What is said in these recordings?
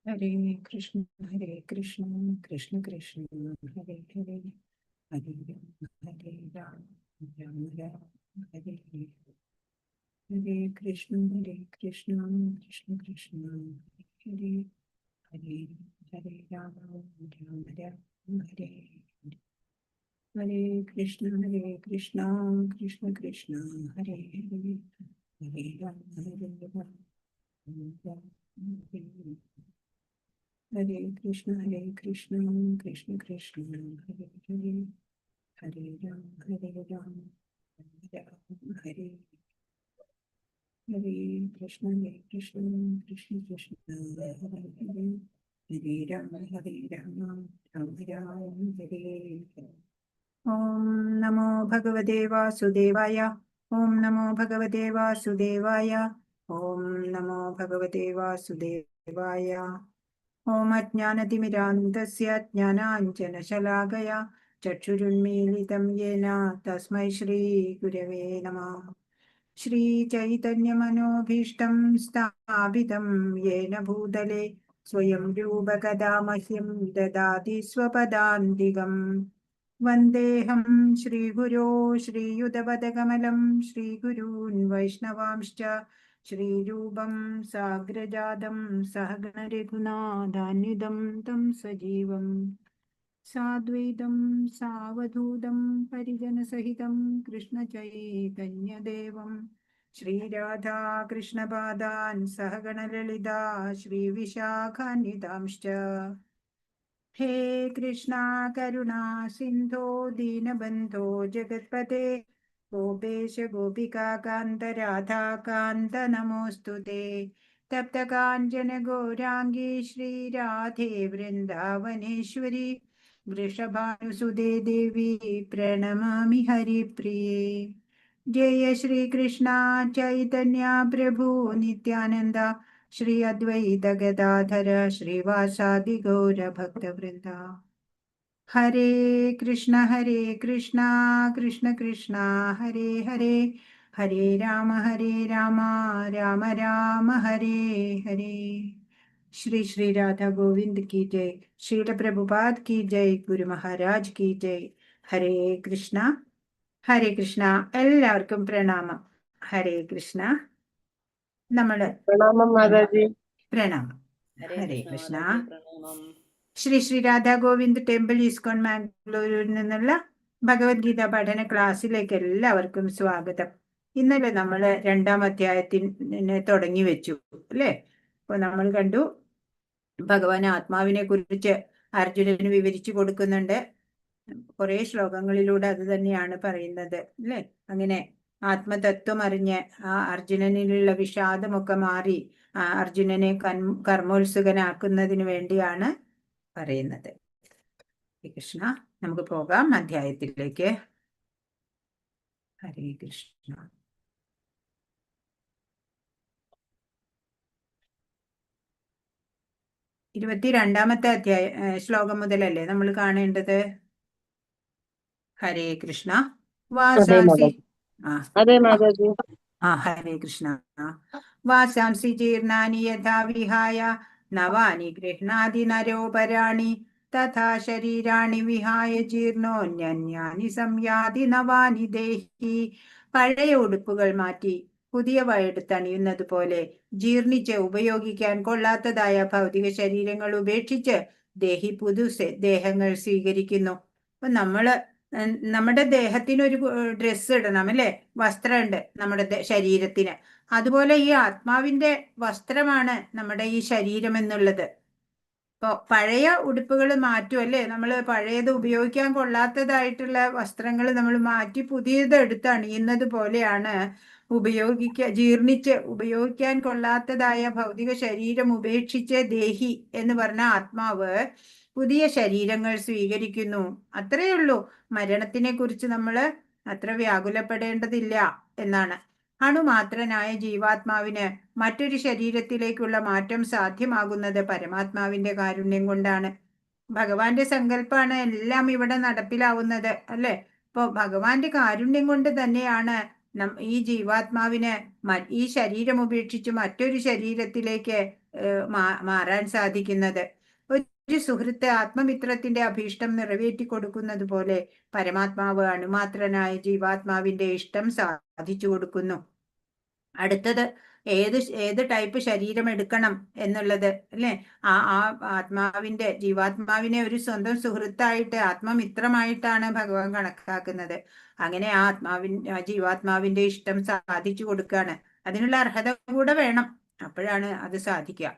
ഹരേ കൃഷ്ണ കൃഷ്ണ കൃഷ്ണ ഹരേ ഹരേ ഹരേ രാം രാം രാം ഹരേ ഹരേ ഹരേ കൃഷ്ണ കൃഷ്ണ കൃഷ്ണ ഹരേ ഹരേ ഹരേ രാം രാം രാം ഹരേ ഹരേ ഹരേ കൃഷ്ണ കൃഷ്ണ കൃഷ്ണ ഹരേ ഹരേ ഹരേ രാം രാം ഹരേ ഹരേ ഹരേ കൃഷ്ണ കൃഷ്ണ കൃഷ്ണ ഹരേ ഹരേ ഹരേ രാം രാം ഹരേ ഹരേ കൃഷ്ണ കൃഷ്ണ കൃഷ്ണ ഹരേ ഹരേ ഹരേ രാം രാം രാം ഹരേ ഹരേ. ഓം നമോ ഭഗവതേ വാസുദേവായ. ഓം നമോ ഭഗവതേ വാസുദേവായ. ഓം നമോ ഭഗവതേ വാസുദേവായ. ഓം അജ്ഞാനതിമിരാന്തസ്യ ജ്ഞാനാഞ്ജനശലാകയാ ചക്ഷുരുന്മീലിതം യേന തസ്മൈ ശ്രീ ഗുരവേ നമഃ. ശ്രീചൈതന്യമനോഭീഷ്ടം സ്ഥാപിതം യേന ഭൂതലേ സ്വയം രൂപകഥാ മഹ്യം ദദാതി സ്വപദാന്തികം. വന്ദേഹം ശ്രീഗുരോ ശ്രീയുതപദകമലം ശ്രീഗുരൂൻ വൈഷ്ണവാംശ്ച ശ്രീരൂപം സാഗ്രജാതം സഹഗണ രഘുനാഥാന്വിതം തം സജീവം സാദ്വൈതം സാവധൂതം പരിജനസഹിതം കൃഷ്ണചൈതന്യദേവം ശ്രീരാധാ കൃഷ്ണപാദാൻ സഹഗണ ലളിതാ ശ്രീവിശാഖാന്വിതാംശ്ച. ഹേ കൃഷ്ണ കരുണാ സിന്ധോ ദീനബന്ധോ ജഗത്പതേ ഗോപേശ ഗോപികാകാന്ത രാധാകാന്ത നമോസ്തുതേ. തപ്തകാഞ്ചന ഗൗരാംഗീ ശ്രീരാധേ വൃന്ദാവനേശ്വരി വൃഷഭാനുസുതേ ദേവി പ്രണമാമി ഹരിപ്രിയേ. ജയ ശ്രീകൃഷ്ണ ചൈതന്യ പ്രഭു നിത്യാനന്ദ ശ്രീ അദ്വൈത ഗദാധര ശ്രീവാസാദി ഗൗരഭക്തവൃന്ദ. ഹരേ കൃഷ്ണ കൃഷ്ണ കൃഷ്ണ ഹരേ ഹരേ ഹരേ രാമ രാമ രാമ ഹരേ ഹരേ. ശ്രീ ശ്രീ രാധാ ഗോവിന്ദ് की जय. श्रील प्रभुपाद की जय. ഗുരു മഹാരാജ് की जय. ഹരേ കൃഷ്ണ ഹരേ കൃഷ്ണ. എല്ലാവർക്കും പ്രണാമം. ഹരേ കൃഷ്ണ. നമ്മള് പ്രണാമം മാതാജി. പ്രണാമം. ഹരേ കൃഷ്ണ. ശ്രീ ശ്രീ രാധാ ഗോവിന്ദ് ടെമ്പിൾ ഈസ്കോൺ മാംഗ്ലൂരിൽ നിന്നുള്ള ഭഗവത്ഗീത പഠന ക്ലാസ്സിലേക്ക് എല്ലാവർക്കും സ്വാഗതം. ഇന്നലെ നമ്മൾ 2-ാം അധ്യായത്തിന് തുടങ്ങി വെച്ചു അല്ലേ? അപ്പൊ നമ്മൾ കണ്ടു ഭഗവാൻ ആത്മാവിനെ കുറിച്ച് അർജുനന് വിവരിച്ചു കൊടുക്കുന്നുണ്ട്. കുറെ ശ്ലോകങ്ങളിലൂടെ അത് തന്നെയാണ് പറയുന്നത് അല്ലേ? അങ്ങനെ ആത്മതത്വം അറിഞ്ഞ് ആ അർജുനനിലുള്ള വിഷാദമൊക്കെ മാറി അർജുനനെ കർമ്മോത്സുകനാക്കുന്നതിന് വേണ്ടിയാണ് പറയുന്നത്. കൃഷ്ണ, നമുക്ക് പോകാം അധ്യായത്തിലേക്ക്. ഹരേ കൃഷ്ണ. ഇരുപത്തിരണ്ടാമത്തെ ശ്ലോകം മുതലല്ലേ നമ്മൾ കാണേണ്ടത്? ഹരേ കൃഷ്ണ. വാസാംസി ഹരേ കൃഷ്ണ. വാസാംസി ജീർണാനി യഥാ വിഹായ നവാനി ഗൃഹ്ണാതി നരോപരാണി തഥാ ശരീരാണി വിഹായ ജീർണോന്യന്യാനി സംയാതി നവാനി ദേഹി. പഴയ ഉടുപ്പുകൾ മാറ്റി പുതിയവ എടുത്തണിയുന്നത് പോലെ ജീർണിച്ച് ഉപയോഗിക്കാൻ കൊള്ളാത്തതായ ഭൗതിക ശരീരങ്ങൾ ഉപേക്ഷിച്ച് ദേഹി പുതു ദേഹങ്ങൾ സ്വീകരിക്കുന്നു. അപ്പൊ നമ്മുടെ ദേഹത്തിനൊരു ഡ്രസ്സ് ഇടണം അല്ലെ? വസ്ത്രമുണ്ട് നമ്മുടെ ശരീരത്തിന്. അതുപോലെ ഈ ആത്മാവിന്റെ വസ്ത്രമാണ് നമ്മുടെ ഈ ശരീരം എന്നുള്ളത്. ഇപ്പൊ പഴയ ഉടുപ്പുകൾ മാറ്റും അല്ലേ? നമ്മൾ പഴയത് ഉപയോഗിക്കാൻ കൊള്ളാത്തതായിട്ടുള്ള വസ്ത്രങ്ങൾ നമ്മൾ മാറ്റി പുതിയത് എടുത്ത് അണിയുന്നത് പോലെയാണ് ജീർണിച്ച് ഉപയോഗിക്കാൻ കൊള്ളാത്തതായ ഭൗതിക ശരീരം ഉപേക്ഷിച്ച് ദേഹി എന്ന് പറഞ്ഞ ആത്മാവ് പുതിയ ശരീരങ്ങൾ സ്വീകരിക്കുന്നു. അത്രയേ ഉള്ളൂ. മരണത്തിനെ കുറിച്ച് നമ്മൾ അത്ര വ്യാകുലപ്പെടേണ്ടതില്ല എന്നാണ്. അണുമാത്രനായ ജീവാത്മാവിന് മറ്റൊരു ശരീരത്തിലേക്കുള്ള മാറ്റം സാധ്യമാകുന്നത് പരമാത്മാവിന്റെ കാരുണ്യം കൊണ്ടാണ്. ഭഗവാന്റെ സങ്കല്പമാണ് എല്ലാം ഇവിടെ നടപ്പിലാവുന്നത് അല്ലെ? ഇപ്പൊ ഭഗവാന്റെ കാരുണ്യം കൊണ്ട് തന്നെയാണ് ഈ ജീവാത്മാവിന് ഈ ശരീരം ഉപേക്ഷിച്ച് മറ്റൊരു ശരീരത്തിലേക്ക് മാറാൻ സാധിക്കുന്നത്. ഒരു സുഹൃത്ത് ആത്മമിത്രത്തിന്റെ അഭീഷ്ടം നിറവേറ്റി കൊടുക്കുന്നത് പോലെ പരമാത്മാവ് അണുമാത്രനായ ജീവാത്മാവിന്റെ ഇഷ്ടം സാധിച്ചു കൊടുക്കുന്നു. അടുത്തത് ഏത് ടൈപ്പ് ശരീരം എടുക്കണം എന്നുള്ളത് അല്ലെ. ആ ജീവാത്മാവിനെ ഒരു സ്വന്തം സുഹൃത്തായിട്ട് ആത്മമിത്രമായിട്ടാണ് ഭഗവാൻ കണക്കാക്കുന്നത്. അങ്ങനെ ജീവാത്മാവിന്റെ ഇഷ്ടം സാധിച്ചു കൊടുക്കുകയാണ്. അതിനുള്ള അർഹത കൂടെ വേണം, അപ്പോഴാണ് അത് സാധിക്കുക.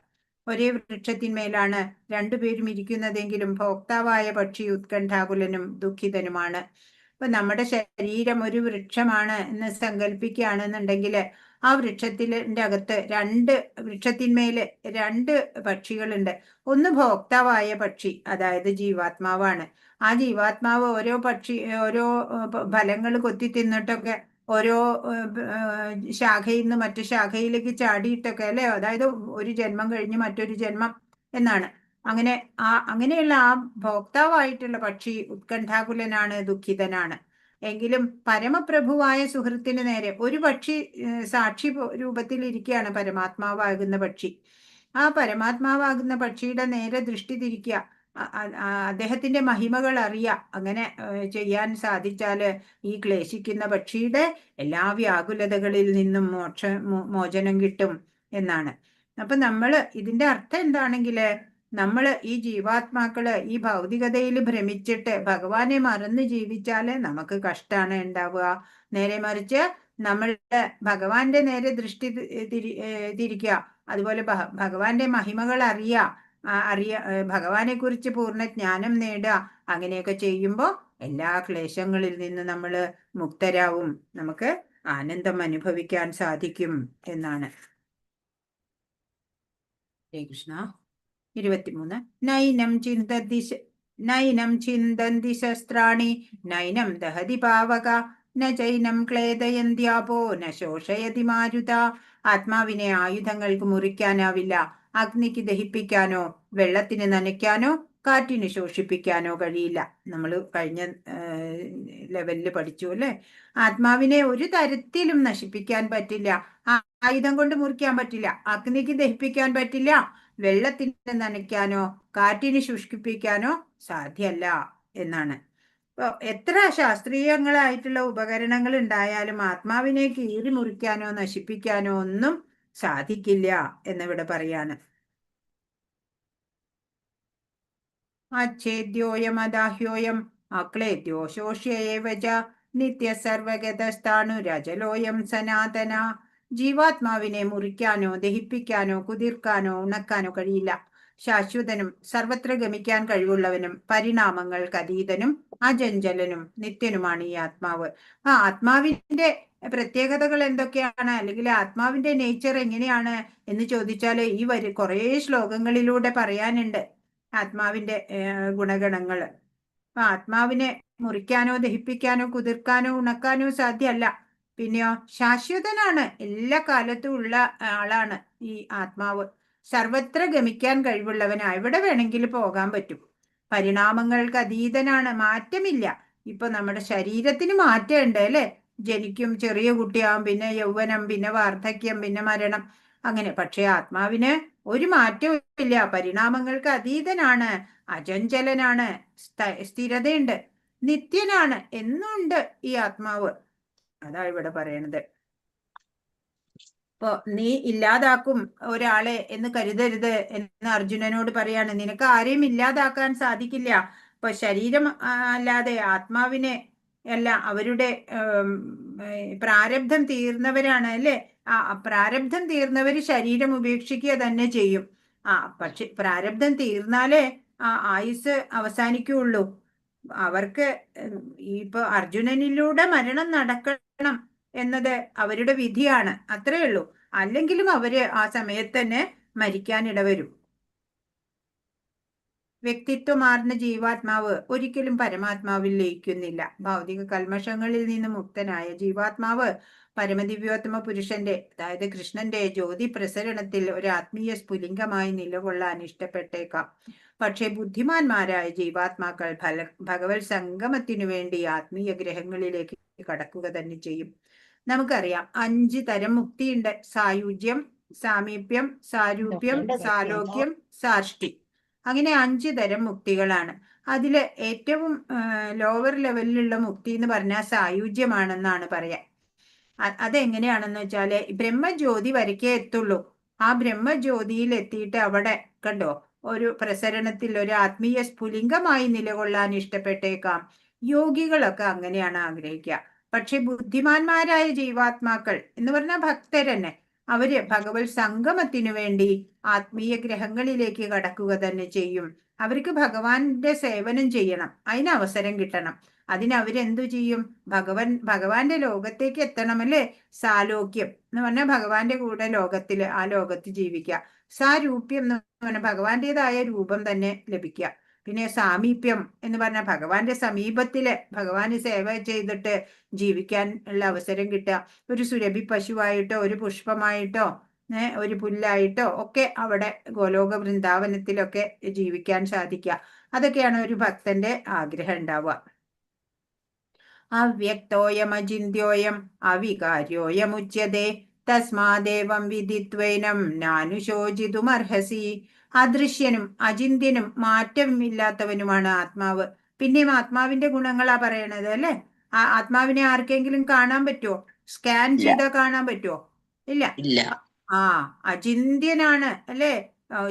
ഒരേ വൃക്ഷത്തിന്മേലാണ് രണ്ടുപേരും ഇരിക്കുന്നതെങ്കിലും ഭോക്താവായ പക്ഷി ഉത്കണ്ഠാകുലനും ദുഃഖിതനുമാണ്. ഇപ്പൊ നമ്മുടെ ശരീരം ഒരു വൃക്ഷമാണ് എന്ന് സങ്കല്പിക്കുകയാണെന്നുണ്ടെങ്കിൽ ആ വൃക്ഷത്തിന്റെ അകത്ത് വൃക്ഷത്തിന്മേല് രണ്ട് പക്ഷികളുണ്ട്. ഒന്ന് ഭോക്താവായ പക്ഷി, അതായത് ജീവാത്മാവാണ്. ആ ജീവാത്മാവ് ഓരോ ഫലങ്ങൾ കൊത്തി തിന്നിട്ടൊക്കെ ഓരോ ശാഖയിൽ നിന്ന് മറ്റു ശാഖയിലേക്ക് ചാടിയിട്ടൊക്കെ അല്ലെ, അതായത് ഒരു ജന്മം കഴിഞ്ഞ് മറ്റൊരു ജന്മം എന്നാണ്. അങ്ങനെയുള്ള ആ ഭോക്താവായിട്ടുള്ള പക്ഷി ഉത്കണ്ഠാകുലനാണ്, ദുഃഖിതനാണ്. എങ്കിലും പരമപ്രഭുവായ സുഹൃത്തിന് നേരെ ഒരു പക്ഷി സാക്ഷി രൂപത്തിൽ ഇരിക്കുകയാണ്, പരമാത്മാവാകുന്ന പക്ഷി. ആ പരമാത്മാവാകുന്ന പക്ഷിയുടെ നേരെ ദൃഷ്ടി തിരിക്കുക, അദ്ദേഹത്തിന്റെ മഹിമകൾ അറിയുക. അങ്ങനെ ചെയ്യാൻ സാധിച്ചാല് ഈ ക്ലേശിക്കുന്ന പക്ഷിയുടെ എല്ലാ വ്യാകുലതകളിൽ നിന്നും മോചനം കിട്ടും എന്നാണ്. അപ്പൊ ഇതിന്റെ അർത്ഥം എന്താണെങ്കില് ഈ ജീവാത്മാക്കള് ഈ ഭൗതികതയിൽ ഭ്രമിച്ചിട്ട് ഭഗവാനെ മറന്ന് ജീവിച്ചാല് നമുക്ക് കഷ്ടാണ് ഉണ്ടാവുക. നേരെ മറിച്ച് നമ്മളുടെ ഭഗവാന്റെ നേരെ ദൃഷ്ടി തിരിക്കുക, അതുപോലെ ഭഗവാന്റെ മഹിമകൾ ഭഗവാനെ കുറിച്ച് പൂർണ്ണ ജ്ഞാനം നേടുക. അങ്ങനെയൊക്കെ ചെയ്യുമ്പോൾ എല്ലാ ക്ലേശങ്ങളിൽ നിന്ന് നമ്മൾ മുക്തരാവും, നമുക്ക് ആനന്ദം അനുഭവിക്കാൻ സാധിക്കും എന്നാണ്. ഹരേ കൃഷ്ണ. 23. നൈനം ചിന്തന്തി ശസ്ത്രാണി നൈനം ദഹതി പാവക ന ചൈനം ക്ലേദയന്ത്യാപോ ന ശോഷയതി മാരുത. ആത്മാവിനെ ആയുധങ്ങൾക്ക് മുറിക്കാനാവില്ല, അഗ്നിക്ക് ദഹിപ്പിക്കാനോ വെള്ളത്തിന് നനയ്ക്കാനോ കാറ്റിന് ശോഷിപ്പിക്കാനോ കഴിയില്ല. നമ്മൾ കഴിഞ്ഞ ലെവലിൽ പഠിച്ചു അല്ലെ. ആത്മാവിനെ ഒരു തരത്തിലും നശിപ്പിക്കാൻ പറ്റില്ല, ആയുധം കൊണ്ട് മുറിക്കാൻ പറ്റില്ല, അഗ്നിക്ക് ദഹിപ്പിക്കാൻ പറ്റില്ല, വെള്ളത്തിന് നനയ്ക്കാനോ കാറ്റിന് ശുഷ്കിപ്പിക്കാനോ സാധ്യമല്ല എന്നാണ്. എത്ര ശാസ്ത്രീയങ്ങളായിട്ടുള്ള ഉപകരണങ്ങൾ ഉണ്ടായാലും ആത്മാവിനെ കീറി മുറിക്കാനോ നശിപ്പിക്കാനോ ഒന്നും സാധിക്കില്ല എന്നിവിടെ പറയാണ്. അച്ഛേദ്യോയം അദാഹ്യോയം അക്ലേദ്യോ ശോഷ്യേവച നിത്യ സർവഗതസ്ഥാണുരജലോയം സനാതന. ജീവാത്മാവിനെ മുറിക്കാനോ ദഹിപ്പിക്കാനോ കുതിർക്കാനോ ഉണക്കാനോ കഴിയില്ല. ശാശ്വതനും സർവത്ര ഗമിക്കാൻ കഴിവുള്ളവനും പരിണാമങ്ങൾക്ക് അതീതനും അജഞ്ചലനും നിത്യനുമാണ് ഈ ആത്മാവ്. ആത്മാവിന്റെ പ്രത്യേകതകൾ എന്തൊക്കെയാണ്, അല്ലെങ്കിൽ ആത്മാവിന്റെ നേച്ചർ എങ്ങനെയാണ് എന്ന് ചോദിച്ചാല് ഈ കുറേ ശ്ലോകങ്ങളിലൂടെ പറയാനുണ്ട് ആത്മാവിന്റെ ഗുണഗണങ്ങള്. ആത്മാവിനെ മുറിക്കാനോ ദഹിപ്പിക്കാനോ കുതിർക്കാനോ ഉണക്കാനോ സാധ്യമല്ല. പിന്നെയോ ശാശ്വതനാണ്, എല്ലാ കാലത്തും ഉള്ള ആളാണ് ഈ ആത്മാവ്. സർവത്ര ഗമിക്കാൻ കഴിവുള്ളവനാ, എവിടെ വേണമെങ്കിലും പോകാൻ പറ്റും. പരിണാമങ്ങൾക്ക് അതീതനാണ്, മാറ്റമില്ല. ഇപ്പൊ നമ്മുടെ ശരീരത്തിന് മാറ്റമുണ്ട് അല്ലെ, ജനിക്കും, ചെറിയ കുട്ടിയാവും, പിന്നെ യൗവനം, പിന്നെ വാർദ്ധക്യം, പിന്നെ മരണം, അങ്ങനെ. പക്ഷെ ആത്മാവിന് ഒരു മാറ്റവും ഇല്ല, പരിണാമങ്ങൾക്ക് അതീതനാണ്, അചഞ്ചലനാണ്, സ്ഥിരതയുണ്ട്, നിത്യനാണ്, എന്നുണ്ട് ഈ ആത്മാവ്. അതാ ഇവിടെ പറയണത്. ഇപ്പൊ നീ ഇല്ലാതാക്കും ഒരാളെ എന്ന് കരുതരുത് എന്ന് അർജുനനോട് പറയാണ്. നിനക്ക് ആരെയും ഇല്ലാതാക്കാൻ സാധിക്കില്ല. ഇപ്പൊ ശരീരം അല്ലാതെ ആത്മാവിനെ എല്ലാം അവരുടെ പ്രാരബ്ധം തീർന്നവരാണ് അല്ലെ. പ്രാരബ്ധം തീർന്നവര് ശരീരം ഉപേക്ഷിക്കുക തന്നെ ചെയ്യും. പക്ഷെ പ്രാരബ്ധം തീർന്നാലേ ആയുസ് അവസാനിക്കുകയുള്ളൂ. അവർക്ക് ഇപ്പൊ അർജുനനിലൂടെ മരണം നടക്കണം എന്നത് അവരുടെ വിധിയാണ്, അത്രേ ഉള്ളൂ. അല്ലെങ്കിലും അവര് ആ സമയത്ത് തന്നെ മരിക്കാനിടവരും. വ്യക്തിത്വമാർന്ന ജീവാത്മാവ് ഒരിക്കലും പരമാത്മാവിൽ ലയിക്കുന്നില്ല. ഭൗതിക കൽമഷങ്ങളിൽ നിന്ന് മുക്തനായ ജീവാത്മാവ് പരമദിവ്യോത്തമ പുരുഷന്റെ, അതായത് കൃഷ്ണന്റെ ജ്യോതി പ്രസരണത്തിൽ ഒരു ആത്മീയ സ്ഫുലിംഗമായി നിലകൊള്ളാൻ ഇഷ്ടപ്പെട്ടേക്കാം. പക്ഷെ ബുദ്ധിമാന്മാരായ ജീവാത്മാക്കൾ ഭഗവത് സംഗമത്തിനു വേണ്ടി ആത്മീയ ഗ്രഹങ്ങളിലേക്ക് കടക്കുക തന്നെ ചെയ്യും. നമുക്കറിയാം 5 തരം മുക്തിയുണ്ട്. സായുജ്യം, സാമീപ്യം, സാരൂപ്യം, സാലോക്യം, സാഷ്ടി. അങ്ങനെ 5 തരം മുക്തികളാണ്. അതില് ഏറ്റവും ലോവർ ലെവലിലുള്ള മുക്തി എന്ന് പറഞ്ഞാൽ സായുജ്യമാണെന്നാണ് പറയാ. അതെങ്ങനെയാണെന്ന് വെച്ചാല് ബ്രഹ്മജ്യോതി വരയ്ക്കേ എത്തുള്ളൂ. ആ ബ്രഹ്മജ്യോതിയിൽ എത്തിയിട്ട് അവിടെ കണ്ടോ ഒരു പ്രസരണത്തിൽ ഒരു ആത്മീയ സ്ഫുലിംഗമായി നിലകൊള്ളാൻ ഇഷ്ടപ്പെട്ടേക്കാം. യോഗികളൊക്കെ അങ്ങനെയാണ് ആഗ്രഹിക്കുക. പക്ഷെ ബുദ്ധിമാന്മാരായ ജീവാത്മാക്കൾ എന്ന് പറഞ്ഞാൽ ഭക്തരന്നെ, അവര് ഭഗവത് സംഗമത്തിനു വേണ്ടി ആത്മീയ ഗ്രഹങ്ങളിലേക്ക് കടക്കുക തന്നെ ചെയ്യും. അവർക്ക് ഭഗവാന്റെ സേവനം ചെയ്യണം, അതിന് അവസരം കിട്ടണം. അതിനവരെന്തു ചെയ്യും? ഭഗവാന്റെ ലോകത്തേക്ക് എത്തണമല്ലേ? സാലോക്യം എന്ന് പറഞ്ഞാൽ ഭഗവാന്റെ കൂടെ ലോകത്തില് ആ ലോകത്ത് ജീവിക്കുക. സാരൂപ്യം എന്ന് പറഞ്ഞാൽ ഭഗവാന്റേതായ രൂപം തന്നെ ലഭിക്കുക. പിന്നെ സാമീപ്യം എന്ന് പറഞ്ഞാൽ ഭഗവാന്റെ സമീപത്തില് ഭഗവാന് സേവ ചെയ്തിട്ട് ജീവിക്കാൻ ഉള്ള അവസരം കിട്ടുക. ഒരു സുരഭി പശുവായിട്ടോ ഒരു പുഷ്പമായിട്ടോ ഒരു പുല്ലായിട്ടോ ഒക്കെ അവിടെ ഗോലോക വൃന്ദാവനത്തിലൊക്കെ ജീവിക്കാൻ സാധിക്കുക. അതൊക്കെയാണ് ഒരു ഭക്തന്റെ ആഗ്രഹം ഉണ്ടാവുക. അവ്യക്തോയമചിന്യോയം അവികാര്യോയമുച്യതേ തസ്മാദേവം വിദിത്വൈനം നാനുശോചിതുമർഹസി. അദൃശ്യനും അചിന്യനും മാറ്റമില്ലാത്തവനുമാണ് ആത്മാവ്. പിന്നെയും ആത്മാവിന്റെ ഗുണങ്ങളാ പറയണത് അല്ലെ. ആ ആത്മാവിനെ ആർക്കെങ്കിലും കാണാൻ പറ്റുമോ? സ്കാൻ ചെയ്താൽ കാണാൻ പറ്റുമോ? ഇല്ല. ആ അചിന്യനാണ് അല്ലെ.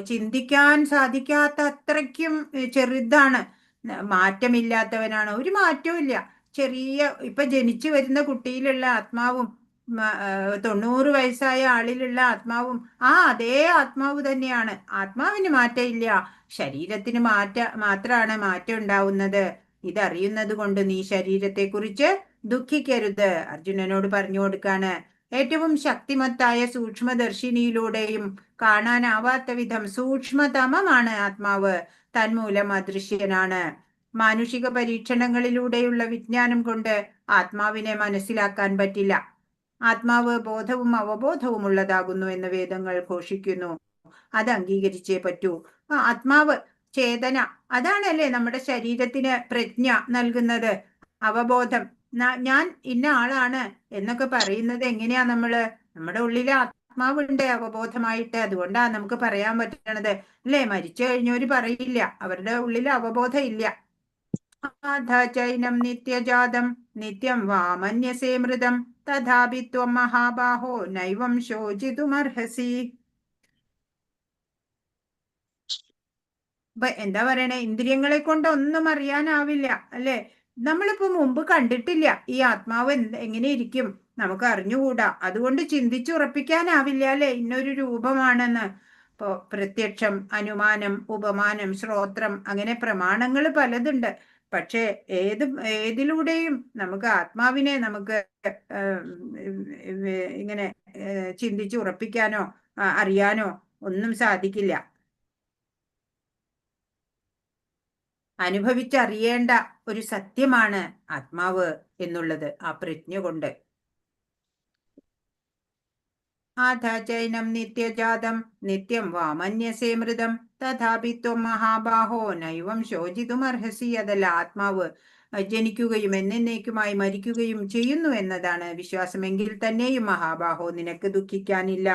ചിന്തിക്കാൻ സാധിക്കാത്ത അത്രയ്ക്കും ചെറുതാണ്. മാറ്റമില്ലാത്തവനാണ്, ഒരു മാറ്റവും ഇല്ല. ചെറിയ ഇപ്പൊ ജനിച്ചു വരുന്ന കുട്ടിയിലുള്ള ആത്മാവും 90 വയസ്സായ ആളിലുള്ള ആത്മാവും അതേ ആത്മാവ് തന്നെയാണ്. ആത്മാവിന് മാറ്റമില്ല, ശരീരത്തിന് മാത്രമാണ് മാറ്റം ഉണ്ടാവുന്നത്. ഇതറിയുന്നത് കൊണ്ട് നീ ശരീരത്തെക്കുറിച്ച് ദുഃഖിക്കരുത്. അർജുനനോട് പറഞ്ഞു കൊടുക്കാണ്. ഏറ്റവും ശക്തിമത്തായ സൂക്ഷ്മദർശിനിയിലൂടെയും കാണാനാവാത്ത വിധം സൂക്ഷ്മതമമാണ് ആത്മാവ്. തന്മൂലം അദൃശ്യനാണ്. മാനുഷിക പരീക്ഷണങ്ങളിലൂടെയുള്ള വിജ്ഞാനം കൊണ്ട് ആത്മാവിനെ മനസ്സിലാക്കാൻ പറ്റില്ല. ആത്മാവ് ബോധവും അവബോധവും ഉള്ളതാകുന്നു എന്ന് വേദങ്ങൾ ഘോഷിക്കുന്നു. അത് അംഗീകരിച്ചേ പറ്റൂ. ആത്മാവ് ചേതന, അതാണല്ലേ നമ്മുടെ ശരീരത്തിന് പ്രജ്ഞ നൽകുന്നത്. അവബോധം, ഞാൻ ഇന്ന ആളാണ് എന്നൊക്കെ പറയുന്നത് എങ്ങനെയാ? നമ്മുടെ ഉള്ളിലെ ആത്മാവുണ്ട് അവബോധമായിട്ട്. അതുകൊണ്ടാ നമുക്ക് പറയാൻ പറ്റണത് അല്ലേ. മരിച്ചു കഴിഞ്ഞവര് പറയില്ല, അവരുടെ ഉള്ളിൽ അവബോധം ഇല്ല. ചൈനം നിത്യജാതം നിത്യം വാമന്യസേ മൃതം തഥാപി ത്വം മഹാബാഹോ നൈവം ശോചിതുമർഹസി. എന്താ പറയണേ? ഇന്ദ്രിയങ്ങളെ കൊണ്ട് ഒന്നും അറിയാനാവില്ല അല്ലെ. നമ്മളിപ്പോ മുമ്പ് കണ്ടിട്ടില്ല ഈ ആത്മാവ് എങ്ങനെ ഇരിക്കും, നമുക്ക് അറിഞ്ഞുകൂടാ. അതുകൊണ്ട് ചിന്തിച്ചുറപ്പിക്കാനാവില്ല അല്ലെ ഇന്നൊരു രൂപമാണെന്ന്. ഇപ്പോ പ്രത്യക്ഷം, അനുമാനം, ഉപമാനം, ശ്രോത്രം, അങ്ങനെ പ്രമാണങ്ങൾ പലതുണ്ട്. പക്ഷെ ഏതിലൂടെയും നമുക്ക് ആത്മാവിനെ നമുക്ക് ഇങ്ങനെ ചിന്തിച്ചു ഉറപ്പിക്കാനോ അറിയാനോ ഒന്നും സാധിക്കില്ല. അനുഭവിച്ചറിയേണ്ട ഒരു സത്യമാണ് ആത്മാവ് എന്നുള്ളത് ആ പ്രജ്ഞ കൊണ്ട്. ചൈനം നിത്യജാതം നിത്യം വാമന്യസേ മൃതം തഥാപി ത്വം മഹാബാഹോ നൈവം ശോചിതുമർഹസി. അതല്ല, ആത്മാവ് ജനിക്കുകയും എന്നേക്കുമായി മരിക്കുകയും ചെയ്യുന്നു എന്നതാണ് വിശ്വാസമെങ്കിൽ തന്നെയും മഹാബാഹോ നിനക്ക് ദുഃഖിക്കാനില്ല.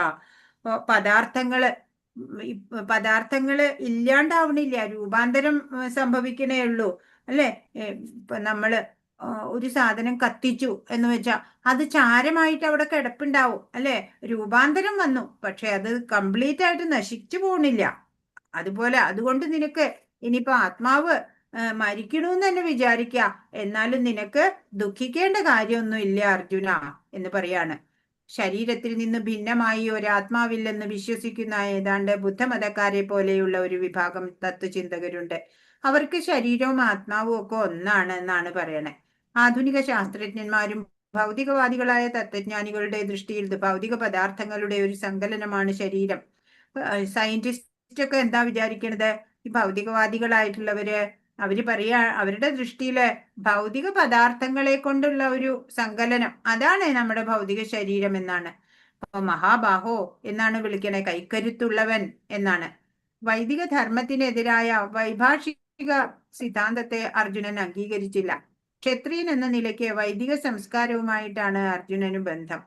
പദാർത്ഥങ്ങള് ഇല്ലാണ്ടാവണില്ല, രൂപാന്തരം സംഭവിക്കണേ ഉള്ളൂ അല്ലെ. ഇപ്പൊ നമ്മള് ഒരു സാധനം കത്തിച്ചു എന്ന് വെച്ചാ അത് ചാരമായിട്ട് അവിടെ കിടപ്പുണ്ടാവും അല്ലെ. രൂപാന്തരം വന്നു, പക്ഷെ അത് കംപ്ലീറ്റ് ആയിട്ട് നശിച്ചു പോണില്ല. അതുപോലെ അതുകൊണ്ട് നിനക്ക് ഇനിയിപ്പോ ആത്മാവ് മരിക്കണമെന്ന് തന്നെ വിചാരിക്ക, എന്നാലും നിനക്ക് ദുഃഖിക്കേണ്ട കാര്യമൊന്നും ഇല്ല അർജുന എന്ന് പറയാണ്. ശരീരത്തിൽ നിന്ന് ഭിന്നമായി ഒരാത്മാവില്ലെന്ന് വിശ്വസിക്കുന്ന ഏതാണ്ട് ബുദ്ധമതക്കാരെ പോലെയുള്ള ഒരു വിഭാഗം തത്വചിന്തകരുണ്ട്. അവർക്ക് ശരീരവും ആത്മാവും ഒക്കെ ഒന്നാണ് എന്നാണ് പറയണേ. ആധുനിക ശാസ്ത്രജ്ഞന്മാരും ഭൗതികവാദികളായ തത്വജ്ഞാനികളുടെ ദൃഷ്ടിയിൽ ഭൗതിക പദാർത്ഥങ്ങളുടെ ഒരു സങ്കലനമാണ് ശരീരം. സയന്റിസ്റ്റ് ഒക്കെ എന്താ വിചാരിക്കണത്? ഈ ഭൗതികവാദികളായിട്ടുള്ളവര് അവര് അവരുടെ ദൃഷ്ടിയില് ഭൗതിക പദാർത്ഥങ്ങളെ കൊണ്ടുള്ള ഒരു സങ്കലനം, അതാണ് നമ്മുടെ ഭൗതിക ശരീരം എന്നാണ്. അപ്പൊ മഹാബാഹോ എന്നാണ് വിളിക്കണേ, കൈക്കരുത്തുള്ളവൻ എന്നാണ്. വൈദിക ധർമ്മത്തിനെതിരായ വൈഭാഷിക സിദ്ധാന്തത്തെ അർജുനൻ അംഗീകരിച്ചില്ല. ക്ഷത്രിയൻ എന്ന നിലയ്ക്ക് വൈദിക സംസ്കാരവുമായിട്ടാണ് അർജുനന് ബന്ധം.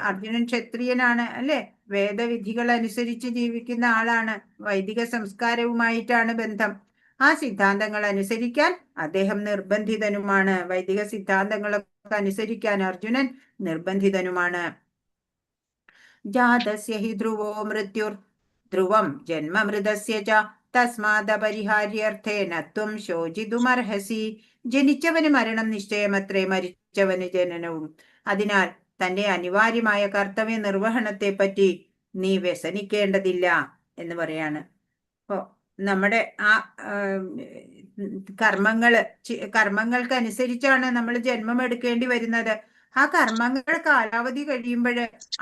അർജുനൻ ക്ഷത്രിയനാണ് അല്ലെ, വേദവിധികൾ അനുസരിച്ച് ജീവിക്കുന്ന ആളാണ്, വൈദിക സംസ്കാരവുമായിട്ടാണ് ബന്ധം. ആ സിദ്ധാന്തങ്ങൾ അനുസരിക്കാൻ അദ്ദേഹം നിർബന്ധിതനുമാണ്. വൈദിക സിദ്ധാന്തങ്ങളൊക്കെ അനുസരിക്കാൻ അർജുനൻ നിർബന്ധിതനുമാണ്. ജാതസ്യ ഹി ധ്രുവോ മൃത്യുർ ധ്രുവം ജന്മമൃതസ്യ ച തസ്മാദപരിഹാര്യർത്ഥേന ത്വം ശോചിതുമർഹസി. ജനിച്ചവന് മരണം നിശ്ചയമത്രേ, മരിച്ചവന് ജനനവും. അതിനാൽ തന്റെ അനിവാര്യമായ കർത്തവ്യ നിർവഹണത്തെ പറ്റി നീ വ്യസനിക്കേണ്ടതില്ല എന്ന് പറയാണ്. അപ്പോ നമ്മുടെ ആ കർമ്മങ്ങൾക്കനുസരിച്ചാണ് നമ്മൾ ജന്മം എടുക്കേണ്ടി വരുന്നത്. ആ കർമ്മങ്ങൾ കാലാവധി കഴിയുമ്പോൾ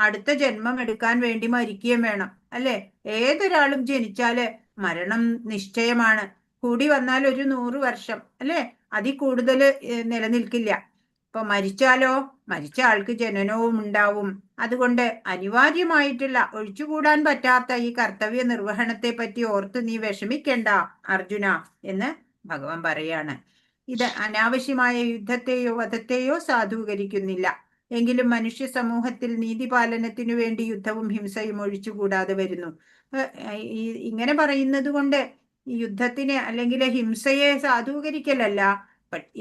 അടുത്ത ജന്മം എടുക്കാൻ വേണ്ടി മരിക്കുകയും വേണം അല്ലെ. ഏതൊരാളും ജനിച്ചാല് മരണം നിശ്ചയമാണ്. കൂടി വന്നാൽ ഒരു 100 വർഷം അല്ലെ, അതിൽ കൂടുതൽ നിലനിൽക്കില്ല. ഇപ്പൊ മരിച്ചാലോ, മരിച്ച ആൾക്ക് ജനനവും ഉണ്ടാവും. അതുകൊണ്ട് അനിവാര്യമായിട്ടുള്ള, ഒഴിച്ചുകൂടാൻ പറ്റാത്ത ഈ കർത്തവ്യ നിർവഹണത്തെ പറ്റി ഓർത്ത് നീ വിഷമിക്കണ്ട അർജുന എന്ന് ഭഗവാൻ പറയാണ്. ഇത് അനാവശ്യമായ യുദ്ധത്തെയോ വധത്തെയോ സാധൂകരിക്കുന്നില്ല. എങ്കിലും മനുഷ്യ സമൂഹത്തിൽ നീതിപാലനത്തിനു വേണ്ടി യുദ്ധവും ഹിംസയും ഒഴിച്ചുകൂടാതെ വരുന്നു. ഇങ്ങനെ പറയുന്നത് കൊണ്ട് യുദ്ധത്തിനെ അല്ലെങ്കിൽ ഹിംസയെ സാധൂകരിക്കലല്ല.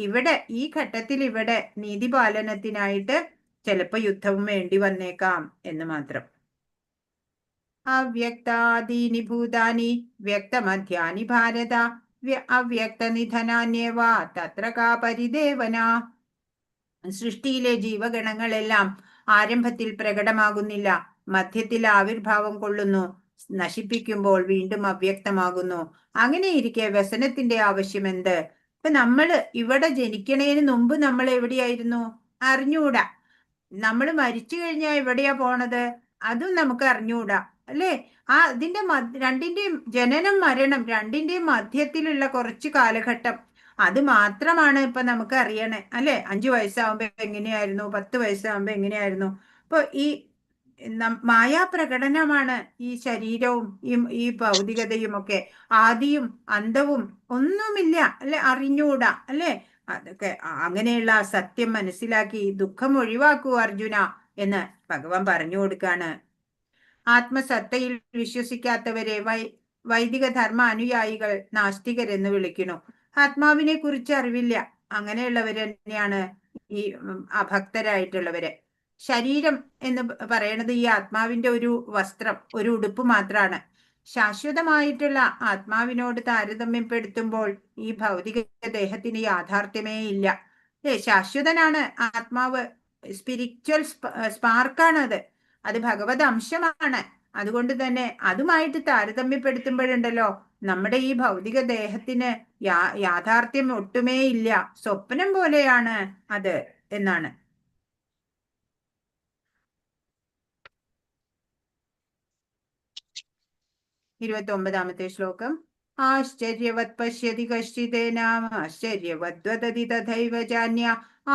ഇവിടെ ഈ ഘട്ടത്തിൽ ഇവിടെ നീതിപാലനത്തിനായിട്ട് ചിലപ്പോ യുദ്ധവും വേണ്ടി വന്നേക്കാം എന്ന് മാത്രം. അവ്യക്താദീനി ഭൂതാനി വ്യക്തമധ്യാനി ഭാരത അവ്യക്തനിധനാന്യേവ തത്ര കാ പരിദേവന. സൃഷ്ടിയിലെ ജീവഗണങ്ങളെല്ലാം ആരംഭത്തിൽ പ്രകടമാകുന്നില്ല, മധ്യത്തിൽ ആവിർഭാവം കൊള്ളുന്നു, നശിപ്പിക്കുമ്പോൾ വീണ്ടും അവ്യക്തമാകുന്നു. അങ്ങനെയിരിക്കെ വ്യസനത്തിന്റെ ആവശ്യം എന്ത്? ഇപ്പൊ നമ്മള് ഇവിടെ ജനിക്കണേന് മുമ്പ് നമ്മൾ എവിടെയായിരുന്നു അറിഞ്ഞൂടാ. നമ്മൾ മരിച്ചു കഴിഞ്ഞാൽ എവിടെയാ പോണത് അതും നമുക്ക് അറിഞ്ഞൂടാ അല്ലേ. ഇതിന്റെ രണ്ടിന്റെയും ജനനം മരണം രണ്ടിന്റെയും മധ്യത്തിലുള്ള കുറച്ച് കാലഘട്ടം, അത് മാത്രമാണ് ഇപ്പൊ നമുക്ക് അറിയണേ അല്ലെ. 5 വയസ്സാകുമ്പോ എങ്ങനെയായിരുന്നു, 10 വയസ്സാകുമ്പോ എങ്ങനെയായിരുന്നു. അപ്പൊ ഈ മായാപ്രകടനമാണ് ഈ ശരീരവും ഈ ഭൗതികതയും ഒക്കെ. ആദിയും അന്തവും ഒന്നുമില്ല അല്ലെ, അറിഞ്ഞൂടാ അല്ലെ. അതൊക്കെ അങ്ങനെയുള്ള സത്യം മനസ്സിലാക്കി ദുഃഖം ഒഴിവാക്കൂ അർജുന എന്ന് ഭഗവാൻ പറഞ്ഞു കൊടുക്കാണ്. ആത്മസത്തയിൽ വിശ്വസിക്കാത്തവരെ വൈദിക ധർമ്മ അനുയായികൾ നാസ്തികരെന്ന് വിളിക്കുന്നു. ആത്മാവിനെ കുറിച്ച് അറിവില്ല, അങ്ങനെയുള്ളവർ തന്നെയാണ് ഈ അഭക്തരായിട്ടുള്ളവര്. ശരീരം എന്ന് പറയണത് ഈ ആത്മാവിന്റെ ഒരു വസ്ത്രം, ഒരു ഉടുപ്പ് മാത്രമാണ്. ശാശ്വതമായിട്ടുള്ള ആത്മാവിനോട് താരതമ്യപ്പെടുത്തുമ്പോൾ ഈ ഭൗതിക ദേഹത്തിന് യാഥാർത്ഥ്യമേ ഇല്ല. ശാശ്വതനാണ് ആത്മാവ്, സ്പിരിച്വൽ സ്പാർക്കാണ് അത് ഭഗവത് അംശമാണ്. അതുകൊണ്ട് തന്നെ അതുമായിട്ട് താരതമ്യപ്പെടുത്തുമ്പോഴുണ്ടല്ലോ നമ്മുടെ ഈ ഭൗതിക ദേഹത്തിന് യാഥാർത്ഥ്യം ഒട്ടുമേ ഇല്ല, സ്വപ്നം പോലെയാണ് അത് എന്നാണ്. 29ാമത്തെ ശ്ലോകം. ആശ്ചര്യവത് പശ്യതി കശ്ചിദേനാം ആശ്ചര്യവദ്വദതി തഥൈവ ജാന്യ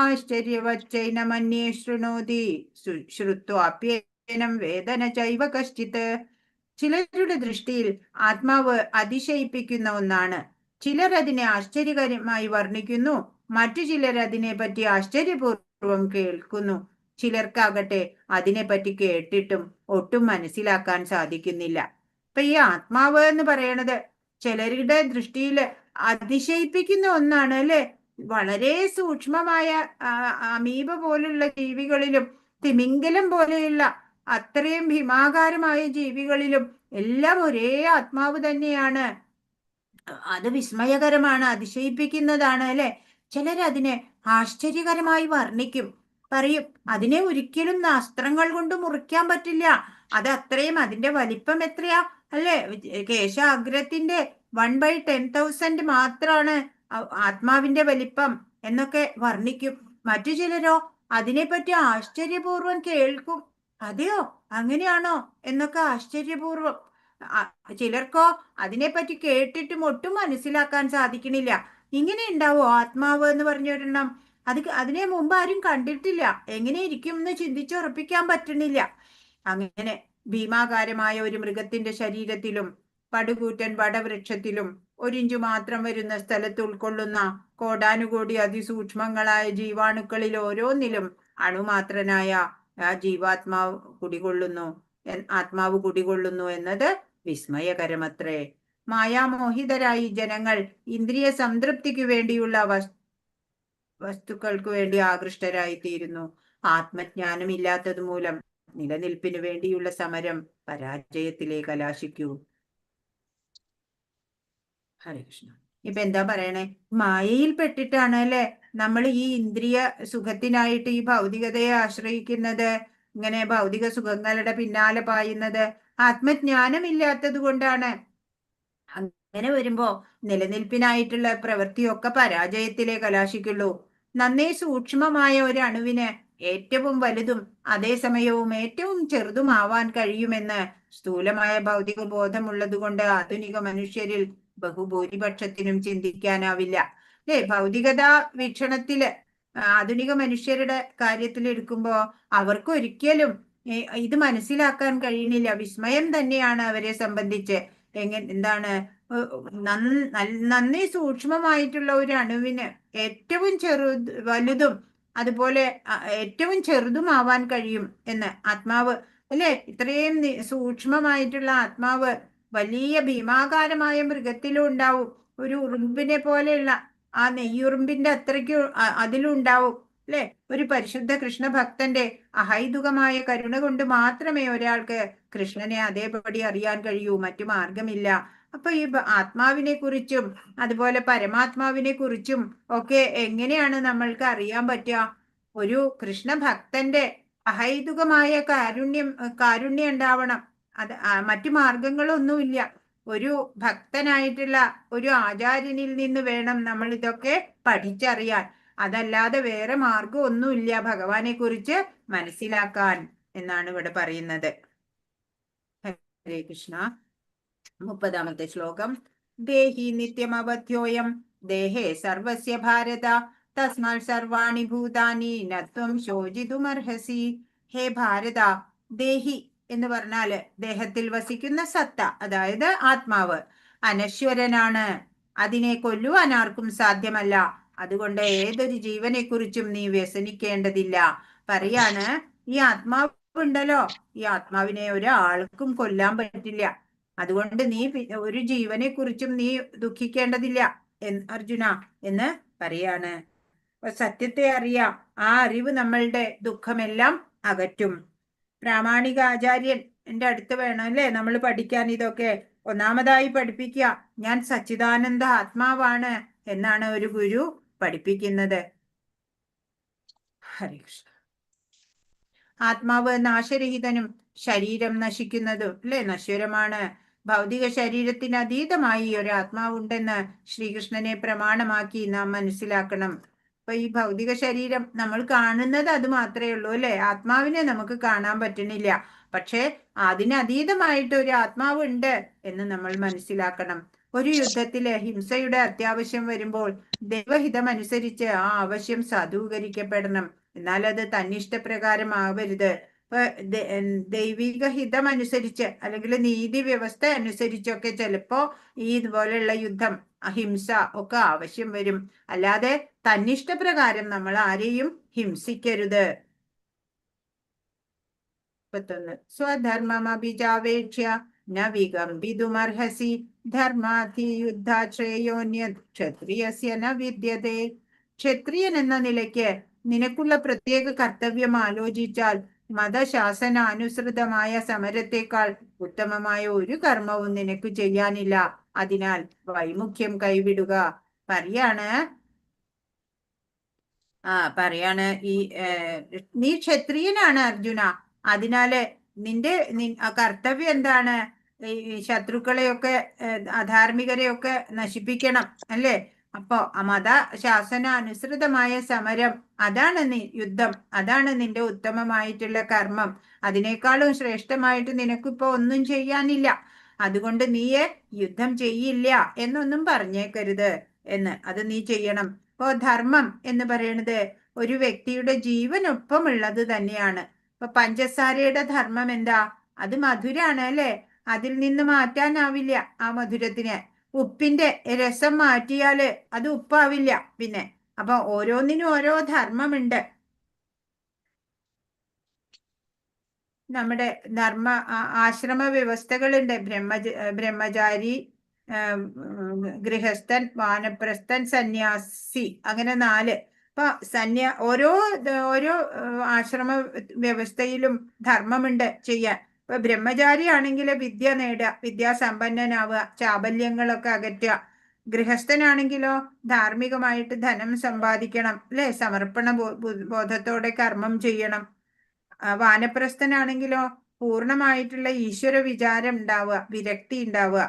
ആശ്ചര്യവച്ചൈനമന്യേ ശൃണോതി ശ്രുത്വാപ്യേനം വേദന ചൈവ കശ്ചിത്. ചിലരുടെ ദൃഷ്ടിയിൽ ആത്മാവ് അതിശയിപ്പിക്കുന്ന ഒന്നാണ്. ചിലർ അതിനെ ആശ്ചര്യകരമായി വർണ്ണിക്കുന്നു, മറ്റു ചിലർ അതിനെപ്പറ്റി ആശ്ചര്യപൂർവ്വം കേൾക്കുന്നു. ചിലർക്കാകട്ടെ അതിനെപ്പറ്റി കേട്ടിട്ടും ഒട്ടും മനസ്സിലാക്കാൻ സാധിക്കുന്നില്ല. ഇപ്പൊ ഈ ആത്മാവ് എന്ന് പറയണത് ചിലരുടെ ദൃഷ്ടിയിൽ അതിശയിപ്പിക്കുന്ന ഒന്നാണ് അല്ലെ. വളരെ സൂക്ഷ്മമായ അമീബ പോലുള്ള ജീവികളിലും തിമിംഗലം പോലെയുള്ള അത്രയും ഭീമാകാരമായ ജീവികളിലും എല്ലാം ഒരേ ആത്മാവ് തന്നെയാണ്. അത് വിസ്മയകരമാണ്, അതിശയിപ്പിക്കുന്നതാണ് അല്ലെ. ചിലരതിനെ ആശ്ചര്യകരമായി വർണ്ണിക്കും, പറയും അതിനെ ഒരിക്കലും അസ്ത്രങ്ങൾ കൊണ്ട് മുറിക്കാൻ പറ്റില്ല, അത് അത്രയും അതിന്റെ വലിപ്പം എത്രയാ അല്ലെ, കേശാഗ്രത്തിന്റെ 1/10,000 മാത്രമാണ് ആത്മാവിന്റെ വലിപ്പം എന്നൊക്കെ വർണ്ണിക്കും. മറ്റു ചിലരോ അതിനെപ്പറ്റി ആശ്ചര്യപൂർവ്വം കേൾക്കും, അതെയോ അങ്ങനെയാണോ എന്നൊക്കെ ആശ്ചര്യപൂർവ്വം. ചിലർക്കോ അതിനെപ്പറ്റി കേട്ടിട്ടും ഒട്ടും മനസ്സിലാക്കാൻ സാധിക്കണില്ല. ഇങ്ങനെ ഉണ്ടാവോ ആത്മാവ് എന്ന് പറഞ്ഞൊരെണ്ണം? അതിനെ മുമ്പ് ആരും കണ്ടിട്ടില്ല, എങ്ങനെ ഇരിക്കും എന്ന് ചിന്തിച്ചുറപ്പിക്കാൻ പറ്റണില്ല. അങ്ങനെ ഭീമാകാരമായ ഒരു മൃഗത്തിന്റെ ശരീരത്തിലും പടുകൂറ്റൻ വടവൃക്ഷത്തിലും 1 ഇഞ്ച് മാത്രം വരുന്ന സ്ഥലത്ത് ഉൾക്കൊള്ളുന്ന കോടാനുകോടി അതിസൂക്ഷ്മങ്ങളായ ജീവാണുക്കളിൽ ഓരോന്നിലും അണുമാത്രനായ ആ ആത്മാവ് കുടികൊള്ളുന്നു എന്നത് വിസ്മയകരമത്രേ. മായാമോഹിതരായി ജനങ്ങൾ ഇന്ദ്രിയ സംതൃപ്തിക്ക് വേണ്ടിയുള്ള വസ്തുക്കൾക്ക് വേണ്ടി ആകൃഷ്ടരായിത്തീരുന്നു. ആത്മജ്ഞാനമില്ലാത്തത് മൂലം നിലനിൽപ്പിന് വേണ്ടിയുള്ള സമരം പരാജയത്തിലേ കലാശിക്കൂ. ഹരേ കൃഷ്ണ. ഇപ്പൊ എന്താ പറയണേ? മായയിൽ പെട്ടിട്ടാണ് അല്ലെ നമ്മൾ ഈ ഇന്ദ്രിയ സുഖത്തിനായിട്ട് ഈ ഭൗതികതയെ ആശ്രയിക്കുന്നത്, ഇങ്ങനെ ഭൗതിക സുഖങ്ങളുടെ പിന്നാലെ പായുന്നത്. ആത്മജ്ഞാനമില്ലാത്തത് കൊണ്ടാണ്. അങ്ങനെ വരുമ്പോ നിലനിൽപ്പിനായിട്ടുള്ള പ്രവൃത്തിയൊക്കെ പരാജയത്തിലേ കലാശിക്കുള്ളൂ. നന്നേ സൂക്ഷ്മമായ ഒരു അണുവിന് ഏറ്റവും വലുതും അതേസമയവും ഏറ്റവും ചെറുതുമാവാൻ കഴിയുമെന്ന് സ്ഥൂലമായ ഭൗതിക ബോധമുള്ളത് കൊണ്ട് ആധുനിക മനുഷ്യരിൽ ബഹുഭൂരിപക്ഷത്തിനും ചിന്തിക്കാനാവില്ല. ഭൗതികത വീക്ഷണത്തില് ആധുനിക മനുഷ്യരുടെ കാര്യത്തിൽ എടുക്കുമ്പോ അവർക്കൊരിക്കലും ഇത് മനസ്സിലാക്കാൻ കഴിയണില്ല. വിസ്മയം തന്നെയാണ് അവരെ സംബന്ധിച്ച്. എന്താണ് നന്നേ സൂക്ഷ്മമായിട്ടുള്ള ഒരു അണുവിന് ഏറ്റവും വലുതും അതുപോലെ ഏറ്റവും ചെറുതുമാവാൻ കഴിയും എന്ന് ആത്മാവ് അല്ലെ. ഇത്രയും സൂക്ഷ്മമായിട്ടുള്ള ആത്മാവ് വലിയ ഭീമാകാരമായ മൃഗത്തിലും ഉണ്ടാവും. ഒരു ഉറുമ്പിനെ പോലെയുള്ള ആ നെയ്യുറുമ്പിന്റെ അത്രയ്ക്ക് അതിലും ഉണ്ടാവും അല്ലെ. ഒരു പരിശുദ്ധ കൃഷ്ണ ഭക്തന്റെ അഹൈതുകമായ കരുണ കൊണ്ട് മാത്രമേ ഒരാൾക്ക് കൃഷ്ണനെ അതേപടി അറിയാൻ കഴിയൂ. മറ്റു മാർഗമില്ല. അപ്പൊ ഈ ആത്മാവിനെ കുറിച്ചും അതുപോലെ പരമാത്മാവിനെ കുറിച്ചും ഒക്കെ എങ്ങനെയാണ് നമ്മൾക്ക് അറിയാൻ പറ്റുക? ഒരു കൃഷ്ണ ഭക്തന്റെ അഹൈതുകമായ കാരുണ്യം ഉണ്ടാവണം. അത് മറ്റു മാർഗങ്ങളൊന്നുമില്ല. ഒരു ഭക്തനായിട്ടുള്ള ഒരു ആചാര്യനിൽ നിന്ന് വേണം നമ്മൾ ഇതൊക്കെ പഠിച്ചറിയാൻ. അതല്ലാതെ വേറെ മാർഗം ഒന്നുമില്ല ഭഗവാനെ കുറിച്ച് മനസ്സിലാക്കാൻ എന്നാണ് ഇവിടെ പറയുന്നത്. ഹരേ കൃഷ്ണ. 30ാമത്തെ ശ്ലോകം. ദേഹി നിത്യമവധ്യോയം ദേഹേ സർവസ്യ ഭാരത തസ്മാൽ സർവാണി ഭൂതാനി നത്വം ശോചിതുമർഹസി. ഹേ ഭാരത, ദേഹി എന്ന് പറഞ്ഞാല് ദേഹത്തിൽ വസിക്കുന്ന സത്ത, അതായത് ആത്മാവ് അനശ്വരനാണ്. അതിനെ കൊല്ലുവാൻ ആർക്കും സാധ്യമല്ല. അതുകൊണ്ട് ഏതൊരു ജീവനെ കുറിച്ചും നീ വ്യസനിക്കേണ്ടതില്ല. പറയാണ്, ഈ ആത്മാവ് ഉണ്ടല്ലോ, ഈ ആത്മാവിനെ ഒരാൾക്കും കൊല്ലാൻ പറ്റില്ല. അതുകൊണ്ട് നീ ഒരു ജീവനെ കുറിച്ചും നീ ദുഃഖിക്കേണ്ടതില്ല അർജുന എന്ന് പറയാണ്. സത്യത്തെ അറിയാം. ആ അറിവ് നമ്മളുടെ ദുഃഖമെല്ലാം അകറ്റും. പ്രാമാണിക ആചാര്യൻ എന്റെ അടുത്ത് വേണം അല്ലേ നമ്മൾ പഠിക്കാൻ. ഇതൊക്കെ ഒന്നാമതായി പഠിപ്പിക്കുക ഞാൻ സച്ചിദാനന്ദ ആത്മാവാണ് എന്നാണ് ഒരു ഗുരു പഠിപ്പിക്കുന്നത്. ഹരേ കൃഷ്ണ. ആത്മാവ് നാശരഹിതനും ശരീരം നശിക്കുന്നതും അല്ലെ നശ്വരമാണ്. ഭൗതിക ശരീരത്തിന് അതീതമായി ഒരു ആത്മാവുണ്ടെന്ന് ശ്രീകൃഷ്ണനെ പ്രമാണമാക്കി നാം മനസ്സിലാക്കണം. അപ്പൊ ഈ ഭൗതിക ശരീരം നമ്മൾ കാണുന്നത് അത് മാത്രമേ ഉള്ളൂ അല്ലെ. ആത്മാവിനെ നമുക്ക് കാണാൻ പറ്റണില്ല. പക്ഷെ അതിനതീതമായിട്ട് ഒരു ആത്മാവ് ഉണ്ട് എന്ന് നമ്മൾ മനസ്സിലാക്കണം. ഒരു യുദ്ധത്തില് ഹിംസയുടെ അത്യാവശ്യം വരുമ്പോൾ ദൈവഹിതമനുസരിച്ച് ആ ആവശ്യം സാധൂകരിക്കപ്പെടണം. എന്നാൽ അത് തന്നിഷ്ടപ്രകാരം ആവരുത്. ദൈവിക ഹിതം അനുസരിച്ച് അല്ലെങ്കിൽ നീതി വ്യവസ്ഥ അനുസരിച്ചൊക്കെ ചിലപ്പോ ഈ ഇതുപോലെയുള്ള യുദ്ധം അഹിംസ ഒക്കെ ആവശ്യം വരും. അല്ലാതെ തന്നിഷ്ടപ്രകാരം നമ്മൾ ആരെയും ഹിംസിക്കരുത്. 31 സ്വധർമ്മമഭിജാവേക്ഷ്യ ന വികമ്പിതുമർഹസി ധർമാധി യുദ്ധാശ്രേയോന്യ ക്ഷത്രിയസ്യ ന വിദ്യതേ. ക്ഷത്രിയൻ എന്ന നിലയ്ക്ക് നിനക്കുള്ള പ്രത്യേക കർത്തവ്യം ആലോചിച്ചാൽ മതശാസനാനുസൃതമായ സമരത്തെക്കാൾ ഉത്തമമായ ഒരു കർമ്മവും നിനക്ക് ചെയ്യാനില്ല. അതിനാൽ വൈമുഖ്യം കൈവിടുക. പറയാണ് ഈ നീ ക്ഷത്രിയനാണ് അർജുന. അതിനാല് നിന്റെ കർത്തവ്യം എന്താണ്? ഈ ശത്രുക്കളെയൊക്കെ അധാർമികരെയൊക്കെ നശിപ്പിക്കണം അല്ലേ. അപ്പോ മതശാസന അനുസൃതമായ സമരം, അതാണ് യുദ്ധം, അതാണ് നിന്റെ ഉത്തമമായിട്ടുള്ള കർമ്മം. അതിനേക്കാളും ശ്രേഷ്ഠമായിട്ട് നിനക്കിപ്പോ ഒന്നും ചെയ്യാനില്ല. അതുകൊണ്ട് നീയെ യുദ്ധം ചെയ്യില്ല എന്നൊന്നും പറഞ്ഞേക്കരുത് എന്ന്. അത് നീ ചെയ്യണം. ഇപ്പോ ധർമ്മം എന്ന് പറയുന്നത് ഒരു വ്യക്തിയുടെ ജീവനൊപ്പമുള്ളത് തന്നെയാണ്. ഇപ്പൊ പഞ്ചസാരയുടെ ധർമ്മം എന്താ? അത് മധുരാണ് അല്ലെ. അതിൽ നിന്ന് മാറ്റാനാവില്ല ആ മധുരത്തിന്. ഉപ്പിന്റെ രസം മാറ്റിയാല് അത് ഉപ്പാവില്ല പിന്നെ. അപ്പൊ ഓരോന്നിനും ഓരോ ധർമ്മമുണ്ട്. നമ്മുടെ ആശ്രമ വ്യവസ്ഥകളുണ്ട്. ബ്രഹ്മചാരി, ഗൃഹസ്ഥൻ, വാനപ്രസ്ഥൻ, സന്യാസി, അങ്ങനെ 4. അപ്പൊ ഓരോ ആശ്രമ വ്യവസ്ഥയിലും ധർമ്മമുണ്ട് ചെയ്യാൻ. ഇപ്പൊ ബ്രഹ്മചാരി ആണെങ്കിൽ വിദ്യ നേടുക, വിദ്യാസമ്പന്നനാവുക, ചാബല്യങ്ങളൊക്കെ അകറ്റുക. ഗൃഹസ്ഥനാണെങ്കിലോ ധാർമ്മികമായിട്ട് ധനം സമ്പാദിക്കണം, അല്ലെ, സമർപ്പണ ബോധത്തോടെ കർമ്മം ചെയ്യണം. വാനപ്രസ്ഥനാണെങ്കിലോ പൂർണ്ണമായിട്ടുള്ള ഈശ്വര വിചാരം ഉണ്ടാവുക, വിരക്തി ഉണ്ടാവുക.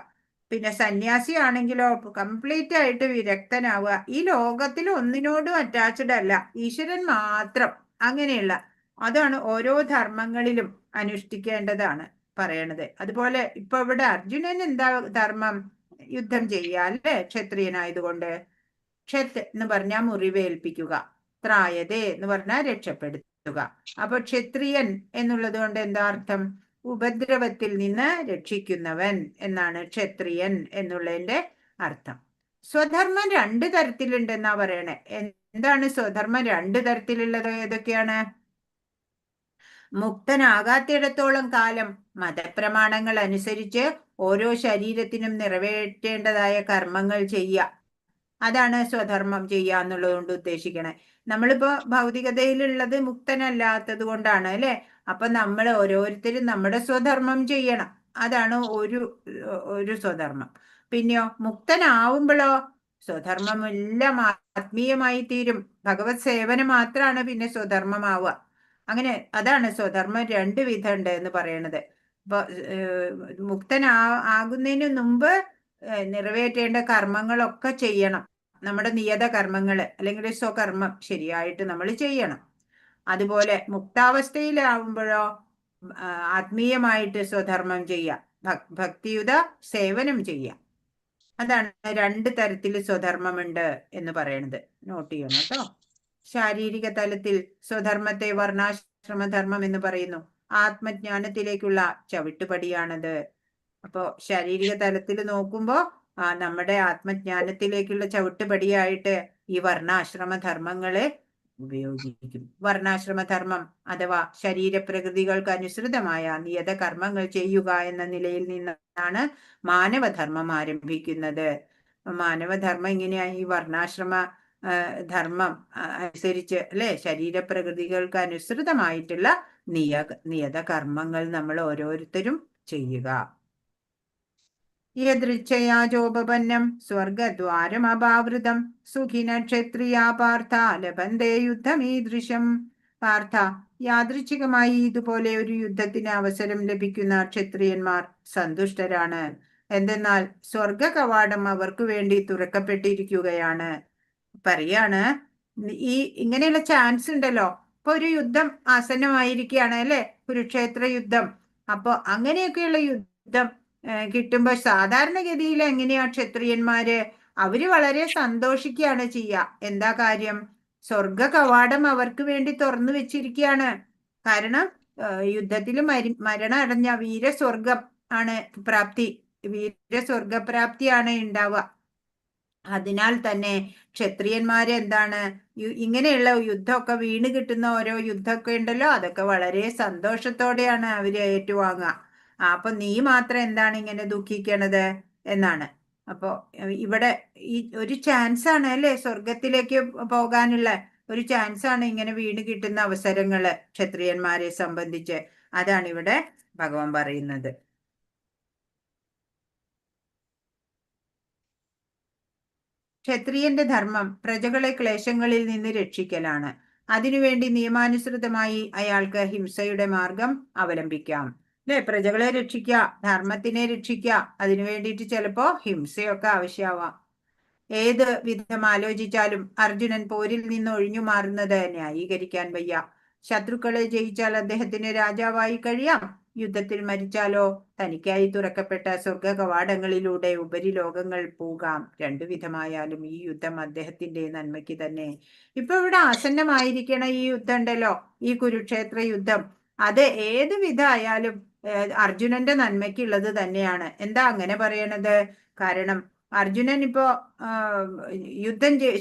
പിന്നെ സന്യാസി ആണെങ്കിലോ കംപ്ലീറ്റ് ആയിട്ട് വിരക്തനാവുക. ഈ ലോകത്തിൽ ഒന്നിനോടും അറ്റാച്ച്ഡ് അല്ല, ഈശ്വരൻ മാത്രം. അങ്ങനെയുള്ള അതാണ് ഓരോ ധർമ്മങ്ങളിലും അനുഷ്ഠിക്കേണ്ടതാണ് പറയണത്. അതുപോലെ ഇപ്പൊ ഇവിടെ അർജുനൻ എന്താ ധർമ്മം? യുദ്ധം ചെയ്യുക, അല്ലേ, ക്ഷത്രിയനായതുകൊണ്ട്. ക്ഷത് എന്ന് പറഞ്ഞാൽ മുറിവേൽപ്പിക്കുക, ത്രായതേ എന്ന് പറഞ്ഞാൽ രക്ഷപ്പെടുത്തുക. അപ്പൊ ക്ഷത്രിയൻ എന്നുള്ളത് കൊണ്ട് എന്താ അർത്ഥം? ഉപദ്രവത്തിൽ നിന്ന് രക്ഷിക്കുന്നവൻ എന്നാണ് ക്ഷത്രിയൻ എന്നുള്ളതിന്റെ അർത്ഥം. സ്വധർമ്മം 2 തരത്തിലുണ്ടെന്നാ പറയണേ. എന്താണ് സ്വധർമ്മം 2 തരത്തിലുള്ളത്? ഏതൊക്കെയാണ്? മുക്തനാകാത്തിടത്തോളം കാലം മതപ്രമാണങ്ങൾ അനുസരിച്ച് ഓരോ ശരീരത്തിനും നിറവേറ്റേണ്ടതായ കർമ്മങ്ങൾ ചെയ്യുക. അതാണ് സ്വധർമ്മം ചെയ്യുക എന്നുള്ളത് കൊണ്ട് ഉദ്ദേശിക്കണേ. നമ്മളിപ്പോ ഭൗതികതയിലുള്ളത് മുക്തനല്ലാത്തത് കൊണ്ടാണ്, അല്ലെ? അപ്പൊ നമ്മൾ ഓരോരുത്തരും നമ്മുടെ സ്വധർമ്മം ചെയ്യണം. അതാണ് ഒരു സ്വധർമ്മം. പിന്നെയോ മുക്തനാവുമ്പോഴോ സ്വധർമ്മം എല്ലാം ആത്മീയമായി തീരും. ഭഗവത് സേവനം മാത്രമാണ് പിന്നെ സ്വധർമ്മമാവുക. അങ്ങനെ അതാണ് സ്വധർമ്മം 2 വിധം ഉണ്ട് എന്ന് പറയണത്. അപ്പൊ ആകുന്നതിന് മുമ്പ് നിറവേറ്റേണ്ട കർമ്മങ്ങളൊക്കെ ചെയ്യണം. നമ്മുടെ നിയത കർമ്മങ്ങൾ അല്ലെങ്കിൽ സ്വകർമ്മം ശരിയായിട്ട് നമ്മൾ ചെയ്യണം. അതുപോലെ മുക്താവസ്ഥയിലാവുമ്പോഴോ ആത്മീയമായിട്ട് സ്വധർമ്മം ചെയ്യാം, ഭക്തിയുത സേവനം ചെയ്യാം. അതാണ് 2 തരത്തിൽ സ്വധർമ്മമുണ്ട് എന്ന് പറയുന്നത്. നോട്ട് ചെയ്യണം കേട്ടോ. ശാരീരിക തലത്തിൽ സ്വധർമ്മത്തെ വർണ്ണാശ്രമധർമ്മം എന്ന് പറയുന്നു. ആത്മജ്ഞാനത്തിലേക്കുള്ള ചവിട്ടുപടിയാണത്. അപ്പോ ശാരീരിക തലത്തിൽ നോക്കുമ്പോ നമ്മുടെ ആത്മജ്ഞാനത്തിലേക്കുള്ള ചവിട്ടുപടിയായിട്ട് ഈ വർണ്ണാശ്രമധർമ്മങ്ങളെ ഉപയോഗിക്കും. വർണ്ണാശ്രമധർമ്മം അഥവാ ശരീരപ്രകൃതികൾക്ക് അനുസൃതമായ നിയത കർമ്മങ്ങൾ ചെയ്യുക എന്ന നിലയിൽ നിന്നാണ് മാനവധർമ്മം ആരംഭിക്കുന്നത്. മാനവധർമ്മം ഇങ്ങനെയായി ഈ വർണ്ണാശ്രമ ധർമ്മം അനുസരിച്ച്, അല്ലെ, ശരീരപ്രകൃതികൾക്ക് അനുസൃതമായിട്ടുള്ള നിയത കർമ്മങ്ങൾ നമ്മൾ ഓരോരുത്തരും ചെയ്യുക. യദൃച്ഛയാജോപപന്നം സ്വർഗദ്വാരമപാവൃതം സുഖിന ക്ഷത്രിയാ പാർത്ഥ ലഭന്തേ യുദ്ധമീദൃശം. പാർത്ഥ, യാദൃച്ഛികമായി ഇതുപോലെ ഒരു യുദ്ധത്തിന് അവസരം ലഭിക്കുന്ന ക്ഷത്രിയന്മാർ സന്തുഷ്ടരാണ്. എന്തെന്നാൽ സ്വർഗ കവാടം അവർക്ക് വേണ്ടി തുറക്കപ്പെട്ടിരിക്കുകയാണ്. പറയാണ്, ഇങ്ങനെയുള്ള ചാൻസ് ഉണ്ടല്ലോ. ഇപ്പൊ ഒരു യുദ്ധം ആസന്നമായിരിക്കുകയാണ്, അല്ലെ, കുരുക്ഷേത്ര യുദ്ധം. അപ്പൊ അങ്ങനെയൊക്കെയുള്ള യുദ്ധം കിട്ടുമ്പോ സാധാരണഗതിയിൽ എങ്ങനെയാ ക്ഷത്രിയന്മാര്? അവര് വളരെ സന്തോഷിക്കുകയാണ് ചെയ്യുക. എന്താ കാര്യം? സ്വർഗ കവാടം അവർക്ക് വേണ്ടി തുറന്നു വെച്ചിരിക്കുകയാണ്. കാരണം യുദ്ധത്തിൽ മരണം അടഞ്ഞ വീരസ്വർഗം ആണ് പ്രാപ്തി, വീരസ്വർഗപ്രാപ്തിയാണ് ഉണ്ടാവുക. അതിനാൽ തന്നെ ക്ഷത്രിയന്മാര് എന്താണ്, ഇങ്ങനെയുള്ള യുദ്ധമൊക്കെ വീണ് കിട്ടുന്ന ഓരോ യുദ്ധമൊക്കെ ഉണ്ടല്ലോ, അതൊക്കെ വളരെ സന്തോഷത്തോടെയാണ് അവര് ഏറ്റുവാങ്ങുക. അപ്പൊ നീ മാത്രം എന്താണ് ഇങ്ങനെ ദുഃഖിക്കണത് എന്നാണ്. അപ്പോ ഇവിടെ ഈ ഒരു ചാൻസ് ആണ്, അല്ലെ, സ്വർഗത്തിലേക്ക് പോകാനുള്ള ഒരു ചാൻസ് ആണ് ഇങ്ങനെ വീണ് കിട്ടുന്ന അവസരങ്ങള് ക്ഷത്രിയന്മാരെ സംബന്ധിച്ച്. അതാണ് ഇവിടെ ഭഗവാൻ പറയുന്നത്. ക്ഷത്രിയന്റെ ധർമ്മം പ്രജകളെ ക്ലേശങ്ങളിൽ നിന്ന് രക്ഷിക്കലാണ്. അതിനുവേണ്ടി നിയമാനുസൃതമായി അയാൾക്ക് ഹിംസയുടെ മാർഗം അവലംബിക്കാം. അല്ലെ, പ്രജകളെ രക്ഷിക്കുക, ധർമ്മത്തിനെ രക്ഷിക്കുക, അതിനു വേണ്ടിയിട്ട് ചിലപ്പോ ഹിംസയൊക്കെ ആവശ്യമാവാം. ഏത് വിധം ആലോചിച്ചാലും അർജുനൻ പോരിൽ നിന്ന് ഒഴിഞ്ഞു മാറുന്നത് ന്യായീകരിക്കാൻ വയ്യ. ശത്രുക്കളെ ജയിച്ചാൽ അദ്ദേഹത്തിന് രാജാവായി കഴിയാം. യുദ്ധത്തിൽ മരിച്ചാലോ തനിക്കായി തുറക്കപ്പെട്ട സ്വർഗ കവാടങ്ങളിലൂടെ ഉപരിലോകങ്ങൾ പോകാം. 2 വിധമായാലും ഈ യുദ്ധം അദ്ദേഹത്തിന്റെ നന്മയ്ക്ക് തന്നെ. ഇപ്പൊ ഇവിടെ ആസന്നമായിരിക്കണ ഈ യുദ്ധം ഉണ്ടല്ലോ, ഈ കുരുക്ഷേത്ര യുദ്ധം, അത് ഏത് വിധമായാലും അർജുനന്റെ നന്മയ്ക്കുള്ളത് തന്നെയാണ്. എന്താ അങ്ങനെ പറയണത്? കാരണം അർജുനൻ ഇപ്പോ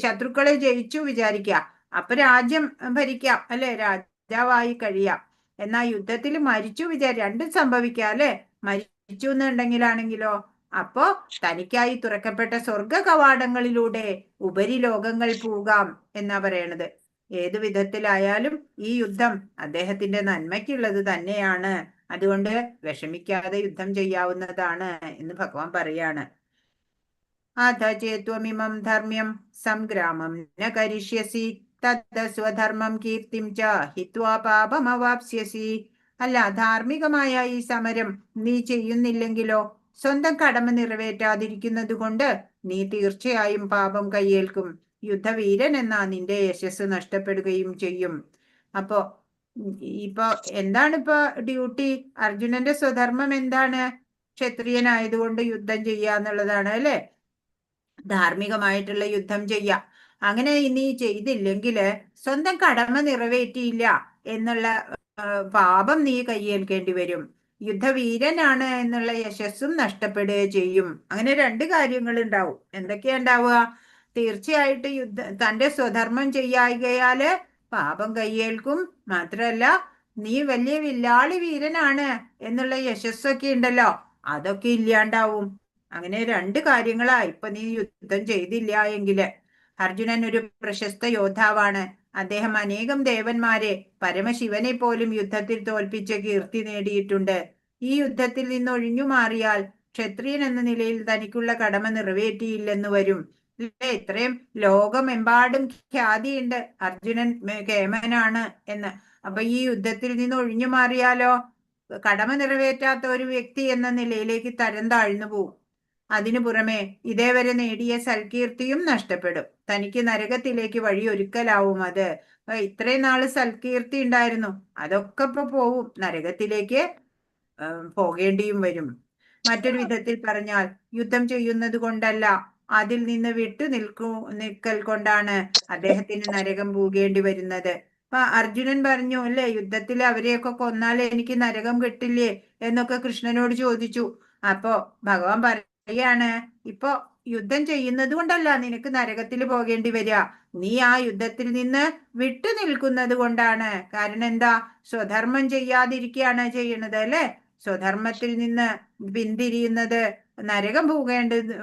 ശത്രുക്കളെ ജയിച്ചു വിചാരിക്കുക, അപ്പൊ രാജ്യം ഭരിക്കാം, അല്ലെ, രാജാവായി കഴിയാം. എന്നാ യുദ്ധത്തിൽ മരിച്ചു രണ്ടും സംഭവിക്കാം അല്ലെ. മരിച്ചു എന്നുണ്ടെങ്കിലാണെങ്കിലോ അപ്പോ തനിക്കായി തുറക്കപ്പെട്ട സ്വർഗ കവാടങ്ങളിലൂടെ ഉപരിലോകങ്ങൾ പോകാം എന്നാ പറയണത്. ഏതു വിധത്തിലായാലും ഈ യുദ്ധം അദ്ദേഹത്തിന്റെ നന്മയ്ക്കുള്ളത് തന്നെയാണ്. അതുകൊണ്ട് വിഷമിക്കാതെ യുദ്ധം ചെയ്യാവുന്നതാണ് എന്ന് ഭഗവാൻ പറയാണ്. അഥ ചേത്വമിമം ധർമ്മ്യം സംഗ്രാമം ന കരിഷ്യസി തദ്ദ സ്വധർമ്മം കീർത്തിം ച ഹിത്വാ പാപമവാപ്സ്യസി. അല്ല, ധാർമ്മികമായ ഈ സമരം നീ ചെയ്യുന്നില്ലെങ്കിലോ സ്വന്തം കടമ നിറവേറ്റാതിരിക്കുന്നത് കൊണ്ട് നീ തീർച്ചയായും പാപം കയ്യേൽക്കും. യുദ്ധവീരൻ എന്നാ നിന്റെ യശസ് നഷ്ടപ്പെടുകയും ചെയ്യും. അപ്പോ ഇപ്പൊ എന്താണ് ഇപ്പൊ ഡ്യൂട്ടി? അർജുനന്റെ സ്വധർമ്മം എന്താണ്? ക്ഷത്രിയനായതുകൊണ്ട് യുദ്ധം ചെയ്യാന്നുള്ളതാണ് അല്ലെ. ധാർമ്മികമായിട്ടുള്ള യുദ്ധം ചെയ്യാം. അങ്ങനെ നീ ചെയ്തില്ലെങ്കില് സ്വന്തം കടമ നിറവേറ്റിയില്ല എന്നുള്ള പാപം നീ കയ്യേൽക്കേണ്ടി വരും. യുദ്ധവീരനാണ് എന്നുള്ള യശസ്സും നഷ്ടപ്പെടുകയും ചെയ്യും. അങ്ങനെ രണ്ട് കാര്യങ്ങൾ ഉണ്ടാവും. എന്തൊക്കെയാ ഉണ്ടാവുക? തീർച്ചയായിട്ടും തന്റെ സ്വധർമ്മം ചെയ്യായികയാല് പാപം കയ്യേൽക്കും. മാത്രല്ല നീ വലിയ വില്ലാളി വീരനാണ് എന്നുള്ള യശസ്സൊക്കെ ഉണ്ടല്ലോ, അതൊക്കെ ഇല്ലാണ്ടാവും. അങ്ങനെ രണ്ട് കാര്യങ്ങളാ ഇപ്പൊ നീ യുദ്ധം ചെയ്തില്ല എങ്കില്. അർജുനൻ ഒരു പ്രശസ്ത യോദ്ധാവാണ്. അദ്ദേഹം അനേകം ദേവന്മാരെ, പരമശിവനെ പോലും യുദ്ധത്തിൽ തോൽപ്പിച്ച് കീർത്തി നേടിയിട്ടുണ്ട്. ഈ യുദ്ധത്തിൽ നിന്ന് ഒഴിഞ്ഞു മാറിയാൽ ക്ഷത്രിയൻ എന്ന നിലയിൽ തനിക്കുള്ള കടമ നിറവേറ്റിയില്ലെന്ന് വരും. ഇത്രയും ലോകമെമ്പാടും ഖ്യാതിയുണ്ട് അർജുനൻ കേമനാണ് എന്ന്. അപ്പൊ ഈ യുദ്ധത്തിൽ നിന്ന് ഒഴിഞ്ഞു മാറിയാലോ കടമ നിറവേറ്റാത്ത ഒരു വ്യക്തി എന്ന നിലയിലേക്ക് തരം താഴ്ന്നു പോവും. അതിനു പുറമെ ഇതേവരെ നേടിയ സൽകീർത്തിയും നഷ്ടപ്പെടും. തനിക്ക് നരകത്തിലേക്ക് വഴിയൊരുക്കലാവും അത്. ഇത്രയും നാള് സൽകീർത്തി ഉണ്ടായിരുന്നു, അതൊക്കെ ഇപ്പൊ പോവും. നരകത്തിലേക്ക് പോകേണ്ടിയും വരും. മറ്റൊരു വിധത്തിൽ പറഞ്ഞാൽ യുദ്ധം ചെയ്യുന്നത് കൊണ്ടല്ല, അതിൽ നിന്ന് നിൽക്കൽ കൊണ്ടാണ് അദ്ദേഹത്തിന് നരകം പോകേണ്ടി വരുന്നത്. അപ്പൊ അർജുനൻ പറഞ്ഞു അല്ലെ, യുദ്ധത്തിൽ അവരെയൊക്കെ കൊന്നാലേ എനിക്ക് നരകം കിട്ടില്ലേ എന്നൊക്കെ കൃഷ്ണനോട് ചോദിച്ചു. അപ്പോ ഭഗവാൻ പറയാണ്, ഇപ്പൊ യുദ്ധം ചെയ്യുന്നത് കൊണ്ടല്ല നിനക്ക് നരകത്തിൽ പോകേണ്ടി വരിക, നീ ആ യുദ്ധത്തിൽ നിന്ന് വിട്ടു നിൽക്കുന്നത് കൊണ്ടാണ്. കാരണം എന്താ? സ്വധർമ്മം ചെയ്യാതിരിക്കുകയാണ് ചെയ്യണത് അല്ലെ. സ്വധർമ്മത്തിൽ നിന്ന് പിന്തിരിയുന്നത് നരകം പോകേണ്ടത്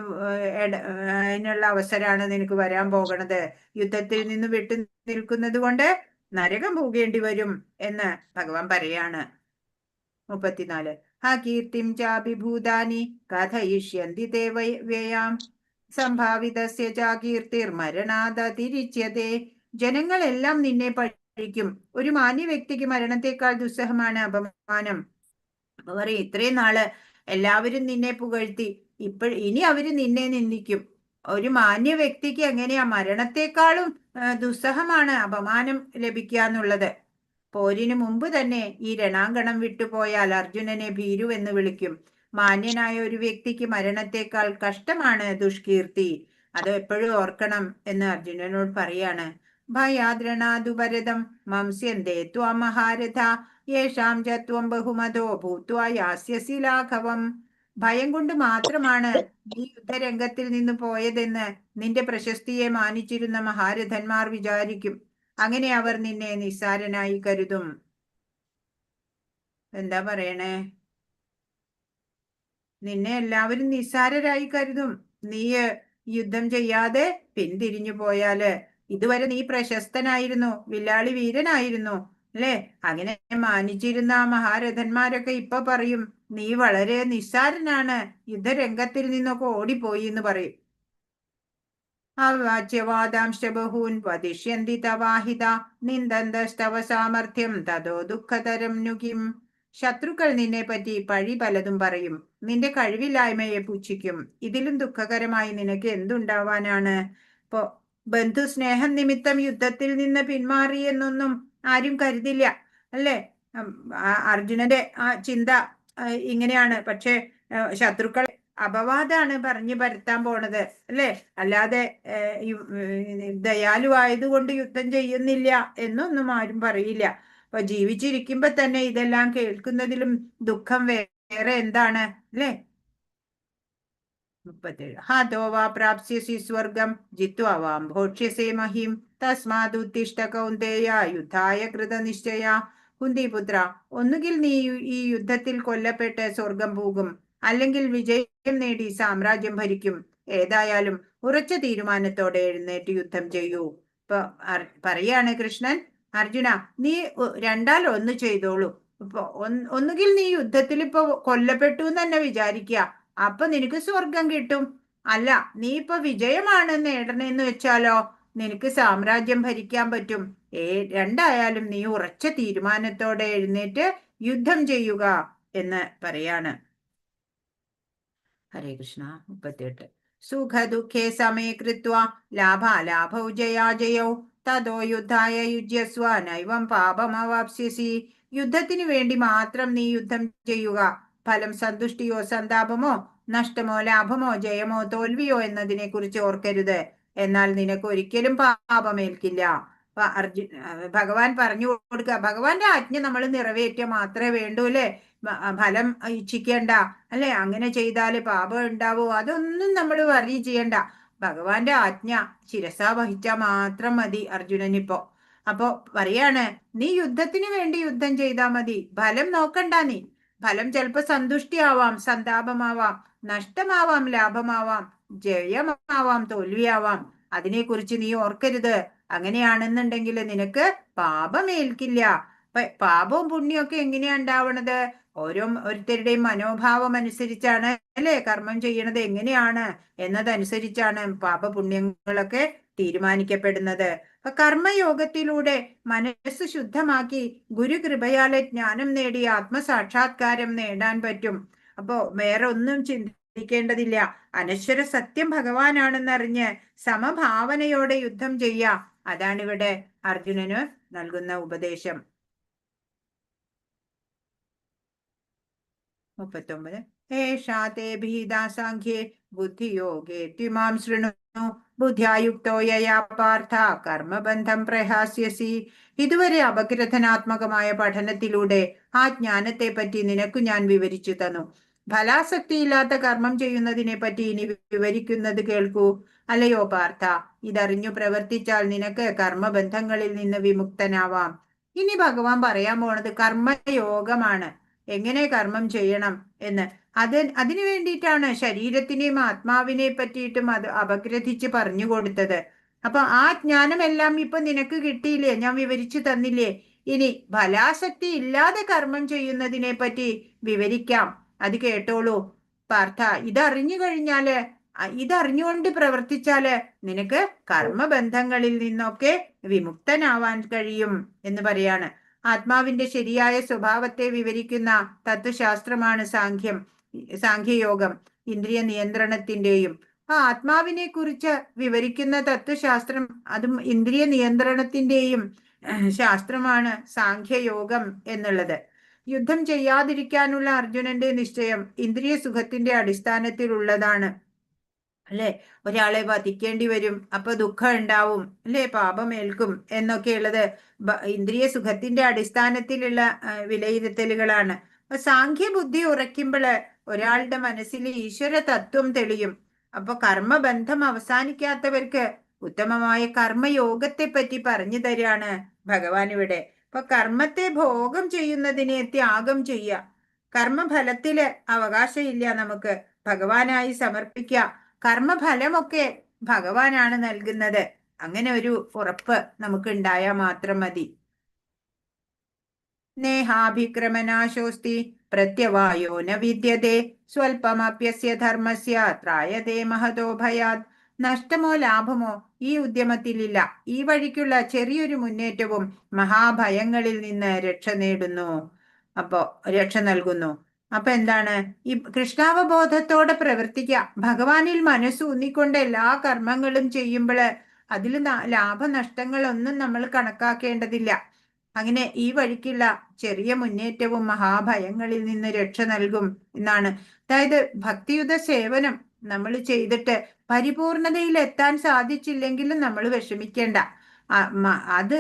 അതിനുള്ള അവസരമാണ് നിനക്ക് വരാൻ പോകണത്. യുദ്ധത്തിൽ നിന്ന് വിട്ടു നിൽക്കുന്നത് കൊണ്ട് നരകം പോകേണ്ടി വരും എന്ന് ഭഗവാൻ പറയാണ്. 34 കീർത്തിം ചാഭിഭൂതാനി കഥയിഷ്യന്തി തേ വ്യയാം സംഭാവിതസ്യ ച കീർത്തിർമരണാദതിരിച്യതേ. ജനങ്ങളെല്ലാം നിന്നെ പഴിക്കും. ഒരു മാന്യ വ്യക്തിക്ക് മരണത്തെക്കാൾ ദുസ്സഹമാണ് അപമാനം. അപ്പൊ പറയും, ഇത്രയും നാള് എല്ലാവരും നിന്നെ പുകഴ്ത്തി, ഇനി അവര് നിന്നെ നിന്ദിക്കും. ഒരു മാന്യ വ്യക്തിക്ക് എങ്ങനെയാ മരണത്തെക്കാളും ദുസ്സഹമാണ് അപമാനം ലഭിക്കുക എന്നുള്ളത്. പോരിനു മുമ്പ് തന്നെ ഈ രണാങ്കണം വിട്ടുപോയാൽ അർജുനനെ ഭീരു എന്ന് വിളിക്കും. മാന്യനായ ഒരു വ്യക്തിക്ക് മരണത്തെക്കാൾ കഷ്ടമാണ് ദുഷ്കീർത്തി. അത് എപ്പോഴും ഓർക്കണം എന്ന് അർജുനനോട് പറയാണ്. ഭയാദ്രണാദുപരതം മംസ്യന്തേ ത്വാം മഹാരഥ യേഷാം ചത്വം ബഹുമതോ ഭൂത്വാ യാസ്യസി ലാഘവം. ഭയം കൊണ്ട് മാത്രമാണ് ഈ യുദ്ധരംഗത്തിൽ നിന്ന് പോയതെന്ന് നിന്റെ പ്രശസ്തിയെ മാനിച്ചിരുന്ന മഹാരഥന്മാർ വിചാരിക്കും. അങ്ങനെ അവർ നിന്നെ നിസ്സാരനായി കരുതും. എന്താ പറയണേ? നിന്നെ എല്ലാവരും നിസ്സാരരായി കരുതും. നീ യുദ്ധം ചെയ്യാതെ പിന്തിരിഞ്ഞു പോയാല്. ഇതുവരെ നീ പ്രശസ്തനായിരുന്നു, വില്ലാളി വീരനായിരുന്നു അല്ലെ. അങ്ങനെ മാനിച്ചിരുന്ന ആ മഹാരഥന്മാരൊക്കെ ഇപ്പൊ പറയും നീ വളരെ നിസ്സാരനാണ്, യുദ്ധരംഗത്തിൽ നിന്നൊക്കെ ഓടിപ്പോയി എന്ന് പറയും. അവാച്യവാദാംശ ബഹൂൻ വദിഷ്യന്തി തവാഹിത നിന്ദന്തസ്തവ സാമർഥ്യം തതോ ദുഃഖതരം നുകിം. ശത്രുക്കൾ നിന്നെ പറ്റി പഴി പലതും പറയും, നിന്റെ കഴിവില്ലായ്മയെ പുച്ഛിക്കും. ഇതിലും ദുഃഖകരമായി നിനക്ക് എന്തുണ്ടാവാനാണ്? ഇപ്പോ ബന്ധുസ്നേഹം നിമിത്തം യുദ്ധത്തിൽ നിന്ന് പിന്മാറി എന്നൊന്നും ആരും കരുതില്ല അല്ലേ. അർജുനന്റെ ആ ചിന്ത ഇങ്ങനെയാണ്. പക്ഷെ ശത്രുക്കൾ അപവാദാണ് പറഞ്ഞു പരത്താൻ പോണത് അല്ലെ. അല്ലാതെ ദയാലുവായതുകൊണ്ട് യുദ്ധം ചെയ്യുന്നില്ല എന്നൊന്നും ആരും പറയില്ല. അപ്പൊ ജീവിച്ചിരിക്കുമ്പോ തന്നെ ഇതെല്ലാം കേൾക്കുന്നതിലും ദുഃഖം വേറെ എന്താണ് അല്ലെ. 37 ഹതോ വാ പ്രാപ്സ്യസി സ്വർഗം ജിത്വാ വാം ഭോക്ഷ്യസേ മഹീം തസ്മാദുത്തിഷ്ഠ കൗന്ദേയ യുദ്ധായ കൃതനിശ്ചയ. കുന്തിപുത്ര, ഒന്നുകിൽ നീ ഈ യുദ്ധത്തിൽ കൊല്ലപ്പെട്ട് സ്വർഗം പോകും, അല്ലെങ്കിൽ വിജയം നേടി സാമ്രാജ്യം ഭരിക്കും. ഏതായാലും ഉറച്ച തീരുമാനത്തോടെ എഴുന്നേറ്റ് യുദ്ധം ചെയ്യൂ. ഇപ്പൊ പറയാണ് കൃഷ്ണൻ, അർജുന, നീ രണ്ടാൽ ഒന്ന് ചെയ്തോളൂ. ഇപ്പൊ ഒന്നുകിൽ നീ യുദ്ധത്തിൽ ഇപ്പൊ കൊല്ലപ്പെട്ടു എന്ന് തന്നെ വിചാരിക്കുക, അപ്പൊ നിനക്ക് സ്വർഗം കിട്ടും. അല്ല, നീ ഇപ്പൊ വിജയമാണ് നേടണെന്ന് വെച്ചാലോ, നിനക്ക് സാമ്രാജ്യം ഭരിക്കാൻ പറ്റും. രണ്ടായാലും നീ ഉറച്ച തീരുമാനത്തോടെ എഴുന്നേറ്റ് യുദ്ധം ചെയ്യുക എന്ന് പറയാണ്. ഹരേ കൃഷ്ണ. 38. സുഖ ദുഃഖേ സമേ കൃത്വാ ലാഭാലാഭൗ ജയാജയൗ തതോ യുദ്ധായ യുജ്യസ്വ നൈവം പാപമവാപ്സ്യസി. യുദ്ധത്തിന് വേണ്ടി മാത്രം നീ യുദ്ധം ചെയ്യുക. ഫലം സന്തുഷ്ടിയോ സന്താപമോ നഷ്ടമോ ലാഭമോ ജയമോ തോൽവിയോ എന്നതിനെ കുറിച്ച് ഓർക്കരുത്. എന്നാൽ നിനക്ക് ഒരിക്കലും പാപമേൽക്കില്ല. ഭഗവാൻ പറഞ്ഞു കൊടുക്കുക. ഭഗവാന്റെ ആജ്ഞ നമ്മൾ നിറവേറ്റിയ മാത്രമേ വേണ്ടൂ അല്ലേ? ഫലം ഇച്ഛിക്കേണ്ട അല്ലെ? അങ്ങനെ ചെയ്താല് പാപം ഉണ്ടാവോ, അതൊന്നും നമ്മൾ വറി ചെയ്യണ്ട. ഭഗവാന്റെ ആജ്ഞ ശിരസാ വഹിച്ചാ മാത്രം മതി അർജുനനിപ്പോ. അപ്പോ പറയാണ്, നീ യുദ്ധത്തിന് വേണ്ടി യുദ്ധം ചെയ്താൽ മതി, ഫലം നോക്കണ്ട. നീ ഫലം ചിലപ്പോ സന്തുഷ്ടിയാവാം, സന്താപമാവാം, നഷ്ടമാവാം, ലാഭമാവാം, ജയമാവാം, തോൽവിയാവാം. അതിനെക്കുറിച്ച് നീ ഓർക്കരുത്. അങ്ങനെയാണെന്നുണ്ടെങ്കിൽ നിനക്ക് പാപമേൽക്കില്ല. പാപവും പുണ്യമൊക്കെ എങ്ങനെയാ ഉണ്ടാവണത്? ഓരോരുത്തരുടെയും മനോഭാവം അനുസരിച്ചാണ് അല്ലെ കർമ്മം ചെയ്യണത് എങ്ങനെയാണ് എന്നതനുസരിച്ചാണ് പാപപുണ്യങ്ങളൊക്കെ തീരുമാനിക്കപ്പെടുന്നത്. അപ്പൊ കർമ്മയോഗത്തിലൂടെ മനസ്സ് ശുദ്ധമാക്കി ഗുരുകൃപയാലെ ജ്ഞാനം നേടി ആത്മസാക്ഷാത്കാരം നേടാൻ പറ്റും. അപ്പോ വേറെ ഒന്നും ചിന്തിക്കേണ്ടതില്ല. അനശ്വര സത്യം ഭഗവാനാണെന്നറിഞ്ഞ് സമഭാവനയോടെ യുദ്ധം ചെയ്യാം. അതാണിവിടെ അർജുനന് നൽകുന്ന ഉപദേശം. 39. ഏഷാ തേ ഭീതാ സാഖ്യേ ബുദ്ധിയോഗേ ത്വിമാം ശൃണു ബുദ്ധ്യായുക്തോ യയാ പാർത്ഥ കർമ്മബന്ധം പ്രഹാസ്യസി. ഇതുവരെ അപഗ്രഥനാത്മകമായ പഠനത്തിലൂടെ ആ ജ്ഞാനത്തെ പറ്റി നിനക്ക് ഞാൻ വിവരിച്ചു തന്നു. ഫലാസക്തിയില്ലാത്ത കർമ്മം ചെയ്യുന്നതിനെ പറ്റി ഇനി വിവരിക്കുന്നത് കേൾക്കൂ. അല്ലയോ പാർത്ഥ, ഇതറിഞ്ഞു പ്രവർത്തിച്ചാൽ നിനക്ക് കർമ്മബന്ധങ്ങളിൽ നിന്ന് വിമുക്തനാവാം. ഇനി ഭഗവാൻ പറയാൻ പോണത് കർമ്മയോഗമാണ്, എങ്ങനെ കർമ്മം ചെയ്യണം എന്ന്. അതിനു വേണ്ടിയിട്ടാണ് ശരീരത്തിനെയും ആത്മാവിനെ പറ്റിയിട്ടും അത് അപഗ്രഥിച്ച് പറഞ്ഞു കൊടുത്തത്. അപ്പൊ ആ ജ്ഞാനമെല്ലാം ഇപ്പൊ നിനക്ക് കിട്ടിയില്ലേ? ഞാൻ വിവരിച്ചു തന്നില്ലേ? ഇനി ഫലാസക്തി ഇല്ലാതെ കർമ്മം ചെയ്യുന്നതിനെ പറ്റി വിവരിക്കാം. അത് കേട്ടോളൂ പാർത്ഥ. ഇതറിഞ്ഞു കഴിഞ്ഞാല്, ഇതറിഞ്ഞുകൊണ്ട് പ്രവർത്തിച്ചാല് നിനക്ക് കർമ്മബന്ധങ്ങളിൽ നിന്നൊക്കെ വിമുക്തനാവാൻ കഴിയും എന്ന് പറയാണ്. ആത്മാവിന്റെ ശരിയായ സ്വഭാവത്തെ വിവരിക്കുന്ന തത്വശാസ്ത്രമാണ് സാഖ്യയോഗം. ഇന്ദ്രിയ നിയന്ത്രണത്തിന്റെയും ആത്മാവിനെ കുറിച്ച് വിവരിക്കുന്ന തത്വശാസ്ത്രം, അതും ഇന്ദ്രിയ നിയന്ത്രണത്തിന്റെയും ശാസ്ത്രമാണ് സാഖ്യയോഗം എന്നുള്ളത്. യുദ്ധം ചെയ്യാതിരിക്കാനുള്ള അർജുനന്റെ നിശ്ചയം ഇന്ദ്രിയ സുഖത്തിന്റെ അടിസ്ഥാനത്തിലുള്ളതാണ് അല്ലെ? ഒരാളെ വധിക്കേണ്ടി വരും, അപ്പൊ ദുഃഖം ഉണ്ടാവും അല്ലെ, പാപമേൽക്കും എന്നൊക്കെയുള്ളത് ഇന്ദ്രിയ സുഖത്തിന്റെ അടിസ്ഥാനത്തിലുള്ള വിലയിരുത്തലുകളാണ്. അപ്പൊ സാഖ്യബുദ്ധി ഉറയ്ക്കുമ്പോൾ ഒരാളുടെ മനസ്സിൽ ഈശ്വര തത്വം തെളിയും. അപ്പൊ കർമ്മബന്ധം അവസാനിക്കാത്തവർക്ക് ഉത്തമമായ കർമ്മയോഗത്തെ പറ്റി പറഞ്ഞു തരാണ് ഭഗവാൻ ഇവിടെ. അപ്പൊ കർമ്മത്തെ ഭോഗം ചെയ്യുന്നതിനെ ത്യാഗം ചെയ്യുക. കർമ്മഫലത്തില് അവകാശമില്ല, നമുക്ക് ഭഗവാനായി സമർപ്പിക്കുക. കർമ്മഫലമൊക്കെ ഭഗവാനാണ് നൽകുന്നത്. അങ്ങനെ ഒരു ഉറപ്പ് നമുക്ക് ഉണ്ടായാൽ മാത്രം മതി. നേഹാഭിക്രമനാശോസ്തി പ്രത്യവായോ ന വിദ്യതേ സ്വൽപമപ്യസ്യ ധർമ്മസ്യ ത്രായതേ മഹതോ ഭയാത്. നഷ്ടമോ ലാഭമോ ഈ ഉദ്യമത്തിലില്ല. ഈ വഴിക്കുള്ള ചെറിയൊരു മുന്നേറ്റവും മഹാഭയങ്ങളിൽ നിന്ന് രക്ഷ നൽകുന്നു. അപ്പൊ എന്താണ്? ഈ കൃഷ്ണാവബോധത്തോടെ പ്രവർത്തിക്കുക. ഭഗവാനിൽ മനസ്സൂന്നിക്കൊണ്ട് എല്ലാ കർമ്മങ്ങളും ചെയ്യുമ്പോൾ അതിൽ ലാഭനഷ്ടങ്ങളൊന്നും നമ്മൾ കണക്കാക്കേണ്ടതില്ല. അങ്ങനെ ഈ വഴിക്കുള്ള ചെറിയ മുന്നേറ്റവും മഹാഭയങ്ങളിൽ നിന്ന് രക്ഷ നൽകും എന്നാണ്. അതായത് ഭക്തിയുത സേവനം നമ്മൾ ചെയ്തിട്ട് പരിപൂർണതയിൽ എത്താൻ സാധിച്ചില്ലെങ്കിലും നമ്മൾ വിഷമിക്കേണ്ട. അത്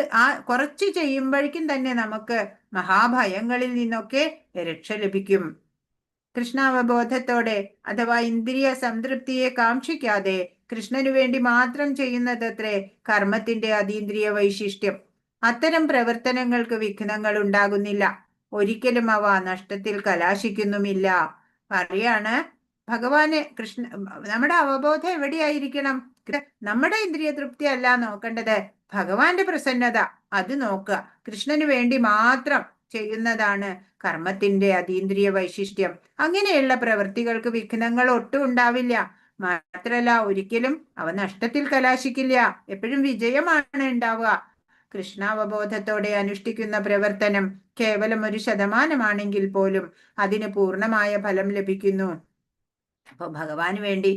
കുറച്ച് ചെയ്യുമ്പോഴേക്കും തന്നെ നമുക്ക് മഹാഭയങ്ങളിൽ നിന്നൊക്കെ രക്ഷ ലഭിക്കും. കൃഷ്ണാവബോധത്തോടെ അഥവാ ഇന്ദ്രിയ സംതൃപ്തിയെ കാക്ഷിക്കാതെ കൃഷ്ണനു വേണ്ടി മാത്രം ചെയ്യുന്നതത്രേ കർമ്മത്തിന്റെ അതീന്ദ്രിയ വൈശിഷ്ട്യം. അത്തരം പ്രവർത്തനങ്ങൾക്ക് വിഘ്നങ്ങൾ ഉണ്ടാകുന്നില്ല. ഒരിക്കലും അവ നഷ്ടത്തിൽ കലാശിക്കുന്നുമില്ല. പറയാണ് ഭഗവാന് കൃഷ്ണ നമ്മുടെ അവബോധം എവിടെയായിരിക്കണം? നമ്മുടെ ഇന്ദ്രിയ തൃപ്തി അല്ല നോക്കേണ്ടത്, ഭഗവാന്റെ പ്രസന്നത അത് നോക്കുക. കൃഷ്ണന് വേണ്ടി മാത്രം ചെയ്യുന്നതാണ് കർമ്മത്തിന്റെ അതീന്ദ്രിയ വൈശിഷ്ട്യം. അങ്ങനെയുള്ള പ്രവൃത്തികൾക്ക് വിഘ്നങ്ങൾ ഒട്ടും ഉണ്ടാവില്ല. മാത്രല്ല ഒരിക്കലും അവ നഷ്ടത്തിൽ കലാശിക്കില്ല, എപ്പോഴും വിജയമാണ് ഉണ്ടാവുക. കൃഷ്ണാവബോധത്തോടെ അനുഷ്ഠിക്കുന്ന പ്രവർത്തനം കേവലം 1% പോലും അതിന് പൂർണ്ണമായ ഫലം ലഭിക്കുന്നു. അപ്പൊ ഭഗവാന് വേണ്ടി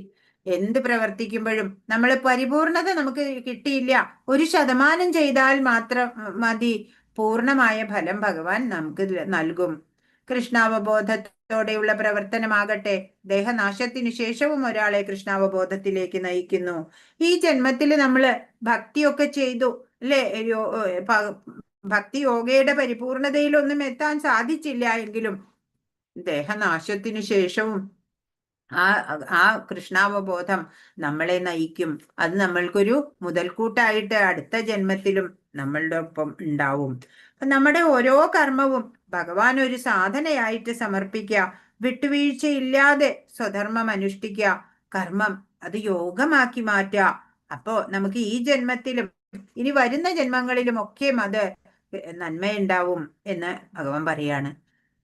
എന്ത് പ്രവർത്തിക്കുമ്പോഴും നമ്മൾ പരിപൂർണത നമുക്ക് കിട്ടിയില്ല, 1% ചെയ്താൽ മാത്രം മതി, പൂർണ്ണമായ ഫലം ഭഗവാൻ നമുക്ക് നൽകും. കൃഷ്ണാവബോധത്തോടെയുള്ള പ്രവർത്തനമാകട്ടെ ദേഹനാശത്തിനു ശേഷവും ഒരാളെ കൃഷ്ണാവബോധത്തിലേക്ക് നയിക്കുന്നു. ഈ ജന്മത്തിൽ നമ്മൾ ഭക്തിയൊക്കെ ചെയ്തു അല്ലെ, ഭക്തി യോഗയുടെ പരിപൂർണതയിലൊന്നും എത്താൻ സാധിച്ചില്ല എങ്കിലും ദേഹനാശത്തിനു ശേഷവും ആ കൃഷ്ണാവബോധം നമ്മളെ നയിക്കും. അത് നമ്മൾക്കൊരു മുതൽക്കൂട്ടായിട്ട് അടുത്ത ജന്മത്തിലും നമ്മളുടെ ഒപ്പം ഉണ്ടാവും. അപ്പൊ നമ്മുടെ ഓരോ കർമ്മവും ഭഗവാൻ ഒരു സാധനയായിട്ട് സമർപ്പിക്കുക, വിട്ടുവീഴ്ചയില്ലാതെ സ്വധർമ്മം അനുഷ്ഠിക്കുക, കർമ്മം അത് യോഗമാക്കി മാറ്റുക. അപ്പോ നമുക്ക് ഈ ജന്മത്തിലും ഇനി വരുന്ന ജന്മങ്ങളിലും ഒക്കെ അത് നന്മയുണ്ടാവും എന്ന് ഭഗവാൻ പറയാണ്.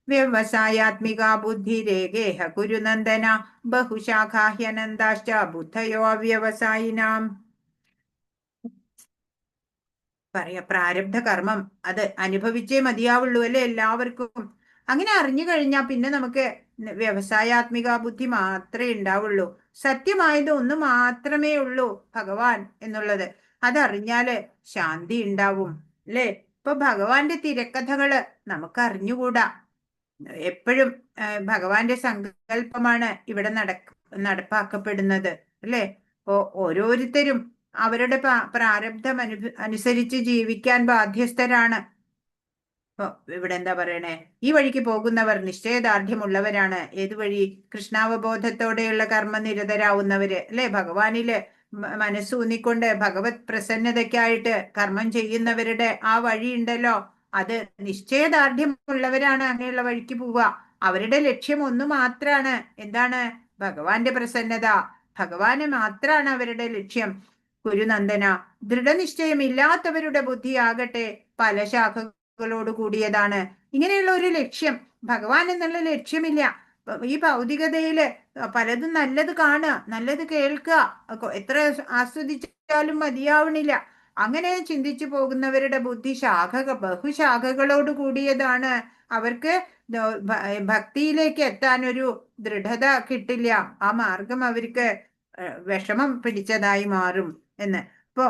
വ്യവസായാത്മിക ബുദ്ധിരേഖേഹ കുരുനന്ദന ബഹുശാഖാഹ്യനന്ദാശ്ച ബുദ്ധയോ അവ്യവസായിനാം. പറയാ പ്രാരബ്ധ കർമ്മം അത് അനുഭവിച്ചേ മതിയാവുള്ളൂ അല്ലെ എല്ലാവർക്കും. അങ്ങനെ അറിഞ്ഞു കഴിഞ്ഞാൽ പിന്നെ നമുക്ക് വ്യവസായാത്മിക ബുദ്ധി മാത്രമേ ഉണ്ടാവുള്ളൂ. സത്യമായത് ഒന്ന് മാത്രമേ ഉള്ളൂ, ഭഗവാൻ എന്നുള്ളത്. അതറിഞ്ഞാല് ശാന്തി ഉണ്ടാവും അല്ലെ. ഇപ്പൊ ഭഗവാന്റെ തിരക്കഥകള് നമുക്ക് അറിഞ്ഞുകൂടാ. എപ്പോഴും ഭഗവാന്റെ സങ്കല്പമാണ് ഇവിടെ നടപ്പാക്കപ്പെടുന്നത് അല്ലെ. അപ്പോ ഓരോരുത്തരും അവരുടെ പ്രാരബ്ധം അനുസരിച്ച് ജീവിക്കാൻ ബാധ്യസ്ഥരാണ്. ഇപ്പൊ ഇവിടെ എന്താ പറയണേ, ഈ വഴിക്ക് പോകുന്നവർ നിശ്ചയദാർഢ്യമുള്ളവരാണ്. ഏത് വഴി? കൃഷ്ണാവബോധത്തോടെയുള്ള കർമ്മനിരതരാവുന്നവര് അല്ലെ, ഭഗവാനില് മനസ്സൂന്നിക്കൊണ്ട് ഭഗവത് പ്രസന്നതയ്ക്കായിട്ട് കർമ്മം ചെയ്യുന്നവരുടെ ആ വഴി ഉണ്ടല്ലോ, അത് നിശ്ചയദാർഢ്യമുള്ളവരാണ് അങ്ങനെയുള്ള വഴിക്ക് പോവുക. അവരുടെ ലക്ഷ്യം ഒന്ന് മാത്രാണ്. എന്താണ്? ഭഗവാന്റെ പ്രസന്നത. ഭഗവാന് മാത്രാണ് അവരുടെ ലക്ഷ്യം. കുരുനന്ദന, ദൃഢനിശ്ചയമില്ലാത്തവരുടെ ബുദ്ധിയാകട്ടെ പല ശാഖകളോട് കൂടിയതാണ്. ഇങ്ങനെയുള്ള ഒരു ലക്ഷ്യം, ഭഗവാൻ എന്നുള്ള ലക്ഷ്യമില്ല. ഈ ഭൗതികതയില് പലതും നല്ലത് കാണുക, നല്ലത് കേൾക്കുക, എത്ര ആസ്വദിച്ചാലും മതിയാവണില്ല. അങ്ങനെ ചിന്തിച്ചു പോകുന്നവരുടെ ബുദ്ധി ബഹുശാഖകളോട് കൂടിയതാണ്. അവർക്ക് ഭക്തിയിലേക്ക് എത്താൻ ഒരു ദൃഢത കിട്ടില്ല. ആ മാർഗം അവർക്ക് വിഷമം പിടിച്ചതായി മാറും എന്ന്. ഇപ്പൊ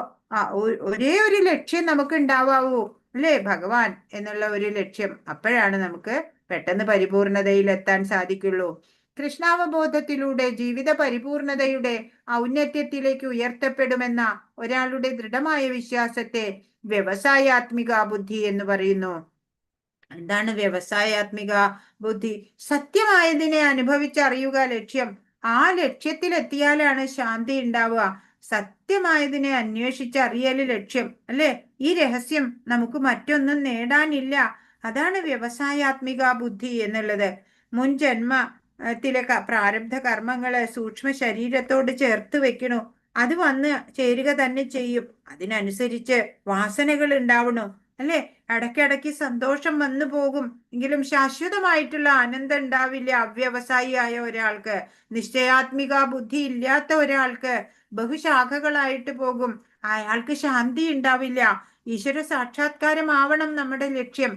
ഒരേ ഒരു ലക്ഷ്യം നമുക്ക് ഉണ്ടാവാവൂ അല്ലേ, ഭഗവാൻ എന്നുള്ള ഒരു ലക്ഷ്യം. അപ്പോഴാണ് നമുക്ക് പെട്ടെന്ന് പരിപൂർണതയിൽ എത്താൻ സാധിക്കുള്ളൂ. കൃഷ്ണാവബോധത്തിലൂടെ ജീവിത പരിപൂർണതയുടെ ഔന്നത്യത്തിലേക്ക് ഉയർത്തപ്പെടുമെന്ന ഒരാളുടെ ദൃഢമായ വിശ്വാസത്തെ വ്യവസായാത്മിക ബുദ്ധി എന്ന് പറയുന്നു. എന്താണ് വ്യവസായാത്മിക ബുദ്ധി? സത്യമായതിനെ അനുഭവിച്ചറിയുക ലക്ഷ്യം. ആ ലക്ഷ്യത്തിലെത്തിയാലാണ് ശാന്തി ഉണ്ടാവുക. സത്യമായതിനെ അന്വേഷിച്ചറിയല് ലക്ഷ്യം അല്ലെ. ഈ രഹസ്യം നമുക്ക് മറ്റൊന്നും നേടാനില്ല. അതാണ് വ്യവസായാത്മിക ബുദ്ധി എന്നുള്ളത്. മുൻ ജന്മത്തിലെ പ്രാരബ്ധ കർമ്മങ്ങള് സൂക്ഷ്മ ശരീരത്തോട് ചേർത്ത് വെക്കണു. അത് വന്ന് ചേരുക തന്നെ ചെയ്യും. അതിനനുസരിച്ച് വാസനകൾ ഉണ്ടാവണു അല്ലെ. ഇടയ്ക്കിടയ്ക്ക് സന്തോഷം വന്നു പോകും, എങ്കിലും ശാശ്വതമായിട്ടുള്ള ആനന്ദം ഉണ്ടാവില്ല. അവ്യവസായിയായ ഒരാൾക്ക്, നിശ്ചയാത്മിക ബുദ്ധി ഇല്ലാത്ത ഒരാൾക്ക് ബഹുശാഖകളായിട്ട് പോകും. അയാൾക്ക് ശാന്തി ഉണ്ടാവില്ല. ഈശ്വര സാക്ഷാത്കാരമാവണം നമ്മുടെ ലക്ഷ്യം.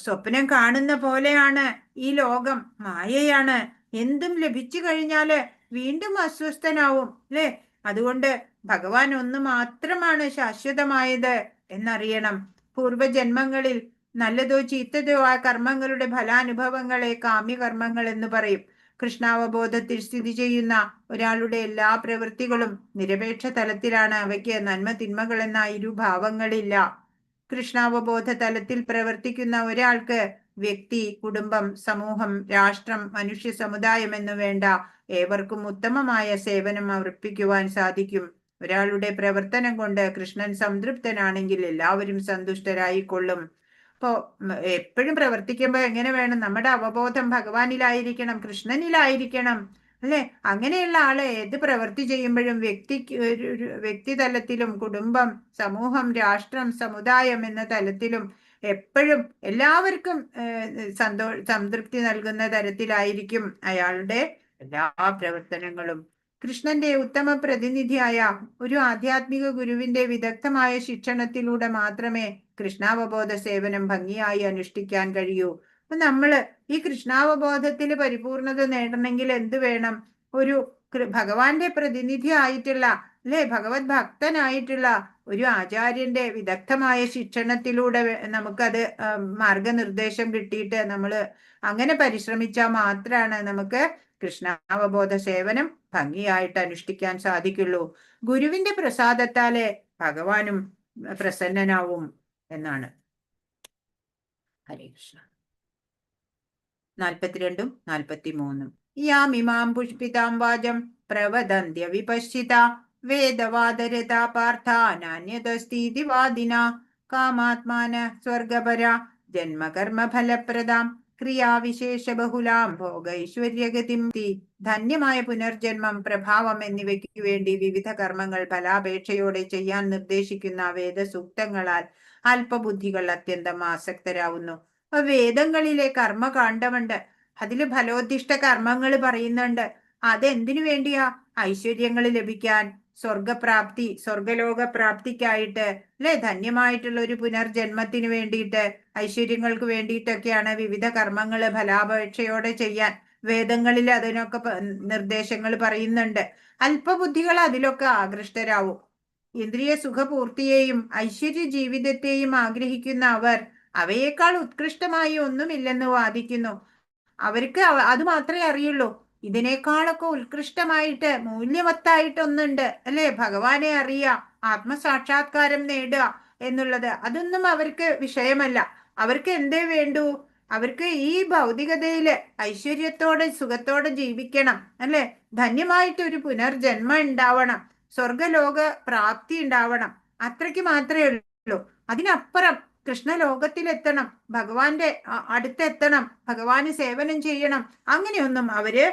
സ്വപ്നം കാണുന്ന പോലെയാണ് ഈ ലോകം, മായയാണ്. എന്തും ലഭിച്ചു കഴിഞ്ഞാല് വീണ്ടും അസ്വസ്ഥനാവും അല്ലെ. അതുകൊണ്ട് ഭഗവാൻ ഒന്ന് മാത്രമാണ് ശാശ്വതമായത് എന്നറിയണം. പൂർവജന്മങ്ങളിൽ നല്ലതോ ചീത്തതോ ആ കർമ്മങ്ങളുടെ ഫലാനുഭവങ്ങളെ കാമ്യകർമ്മങ്ങൾ എന്ന് പറയും. കൃഷ്ണാവബോധത്തിൽ സ്ഥിതി ചെയ്യുന്ന ഒരാളുടെ എല്ലാ പ്രവൃത്തികളും നിരപേക്ഷ തലത്തിലാണ്. അവയ്ക്ക് നന്മ തിന്മകൾ എന്ന ഇരുഭാവങ്ങളില്ല. കൃഷ്ണാവബോധ തലത്തിൽ പ്രവർത്തിക്കുന്ന ഒരാൾക്ക് വ്യക്തി, കുടുംബം, സമൂഹം, രാഷ്ട്രം, മനുഷ്യ സമുദായം എന്നു വേണ്ട ഏവർക്കും ഉത്തമമായ സേവനം അർപ്പിക്കുവാൻ സാധിക്കും. ഒരാളുടെ പ്രവർത്തനം കൊണ്ട് കൃഷ്ണൻ സംതൃപ്തനാണെങ്കിൽ എല്ലാവരും സന്തുഷ്ടരായിക്കൊള്ളും. അപ്പോ എപ്പോഴും പ്രവർത്തിക്കുമ്പോൾ എങ്ങനെ വേണം? നമ്മുടെ അവബോധം ഭഗവാനിലായിരിക്കണം, കൃഷ്ണനിലായിരിക്കണം, അല്ലെ? അങ്ങനെയുള്ള ആള് ഏത് പ്രവൃത്തി ചെയ്യുമ്പോഴും വ്യക്തിതലത്തിലും കുടുംബം, സമൂഹം, രാഷ്ട്രം, സമുദായം എന്ന തലത്തിലും എപ്പോഴും എല്ലാവർക്കും സംതൃപ്തി നൽകുന്ന തരത്തിലായിരിക്കും അയാളുടെ എല്ലാ പ്രവർത്തനങ്ങളും. കൃഷ്ണന്റെ ഉത്തമ പ്രതിനിധിയായ ഒരു ആധ്യാത്മിക ഗുരുവിന്റെ വിദഗ്ധമായ ശിക്ഷണത്തിലൂടെ മാത്രമേ കൃഷ്ണാവബോധ സേവനം ഭംഗിയായി അനുഷ്ഠിക്കാൻ കഴിയൂ. അപ്പൊ നമ്മള് ഈ കൃഷ്ണാവബോധത്തിൽ പരിപൂർണത നേടണമെങ്കിൽ എന്ത് വേണം? ഒരു ഭഗവാന്റെ പ്രതിനിധി ആയിട്ടുള്ള, അല്ലെ, ഭഗവത് ഭക്തനായിട്ടുള്ള ഒരു ആചാര്യന്റെ വിദഗ്ധമായ ശിക്ഷണത്തിലൂടെ നമുക്കത് മാർഗനിർദ്ദേശം കിട്ടിയിട്ട് നമ്മൾ അങ്ങനെ പരിശ്രമിച്ചാൽ മാത്രമാണ് നമുക്ക് കൃഷ്ണാവബോധ സേവനം ഭംഗിയായിട്ട് അനുഷ്ഠിക്കാൻ സാധിക്കുള്ളൂ. ഗുരുവിന്റെ പ്രസാദത്താലെ ഭഗവാനും പ്രസന്നനാവും എന്നാണ്. ഹരേ കൃഷ്ണ. 42ഉം 43ഉം. യാമിമാം പുഷ്പിതാം വാചം പ്രവദന്ത്യ വിപശ്ചിത വേദവാദരതാ പാർത്ഥ നാന്യതസ്തീതി വാദിന കാമാത്മാന സ്വർഗപര ജന്മകർമ്മഫലപ്രദാം ക്രിയാവിശേഷ ബഹുലാം ഭോഗൈശ്വര്യഗതിം. ധന്യമായ പുനർജന്മം, പ്രഭാവം എന്നിവയ്ക്ക് വേണ്ടി വിവിധ കർമ്മങ്ങൾ ഫലാപേക്ഷയോടെ ചെയ്യാൻ നിർദ്ദേശിക്കുന്ന വേദസൂക്തങ്ങളാൽ അല്പബുദ്ധികൾ അത്യന്തം ആസക്തരാവുന്നു. വേദങ്ങളിലെ കർമ്മകാണ്ഡമുണ്ട്, അതില് ഫലോദ്ദിഷ്ട കർമ്മങ്ങൾ പറയുന്നുണ്ട്. അതെന്തിനു വേണ്ടിയാ? ഐശ്വര്യങ്ങൾ ലഭിക്കാൻ, സ്വർഗപ്രാപ്തി, സ്വർഗലോക പ്രാപ്തിക്കായിട്ട്, അല്ലെ, ധന്യമായിട്ടുള്ള ഒരു പുനർജന്മത്തിന് വേണ്ടിയിട്ട്, ഐശ്വര്യങ്ങൾക്ക് വേണ്ടിയിട്ടൊക്കെയാണ് വിവിധ കർമ്മങ്ങൾ ഫലാപേക്ഷയോടെ ചെയ്യാൻ വേദങ്ങളിൽ അതിനൊക്കെ നിർദ്ദേശങ്ങൾ പറയുന്നുണ്ട്. അല്പബുദ്ധികൾ അതിലൊക്കെ ആകൃഷ്ടരാവും. ഇന്ദ്രിയ സുഖപൂർത്തിയെയും ഐശ്വര്യ ജീവിതത്തെയും ആഗ്രഹിക്കുന്ന അവർ അവയേക്കാൾ ഉത്കൃഷ്ടമായി ഒന്നുമില്ലെന്ന് വാദിക്കുന്നു. അവർക്ക് അത് മാത്രമേ അറിയുള്ളൂ. ഇതിനേക്കാളൊക്കെ ഉത്കൃഷ്ടമായിട്ട് മൂല്യവത്തായിട്ടൊന്നുണ്ട്, അല്ലെ, ഭഗവാനെ അറിയുക, ആത്മസാക്ഷാത്കാരം നേടുക എന്നുള്ളത്. അതൊന്നും അവർക്ക് വിഷയമല്ല. അവർക്ക് എന്തേ വേണ്ടൂ? അവർക്ക് ഈ ഭൗതികതയില് ഐശ്വര്യത്തോടെ സുഖത്തോടെ ജീവിക്കണം, അല്ലെ, ധന്യമായിട്ടൊരു പുനർജന്മം ഉണ്ടാവണം, സ്വർഗലോക പ്രാപ്തി ഉണ്ടാവണം. അത്രയ്ക്ക് മാത്രമേ ഉള്ളൂ. അതിനപ്പുറം കൃഷ്ണലോകത്തിലെത്തണം, ഭഗവാന്റെ അടുത്തെത്തണം, ഭഗവാന് സേവനം ചെയ്യണം, അങ്ങനെയൊന്നും അവര്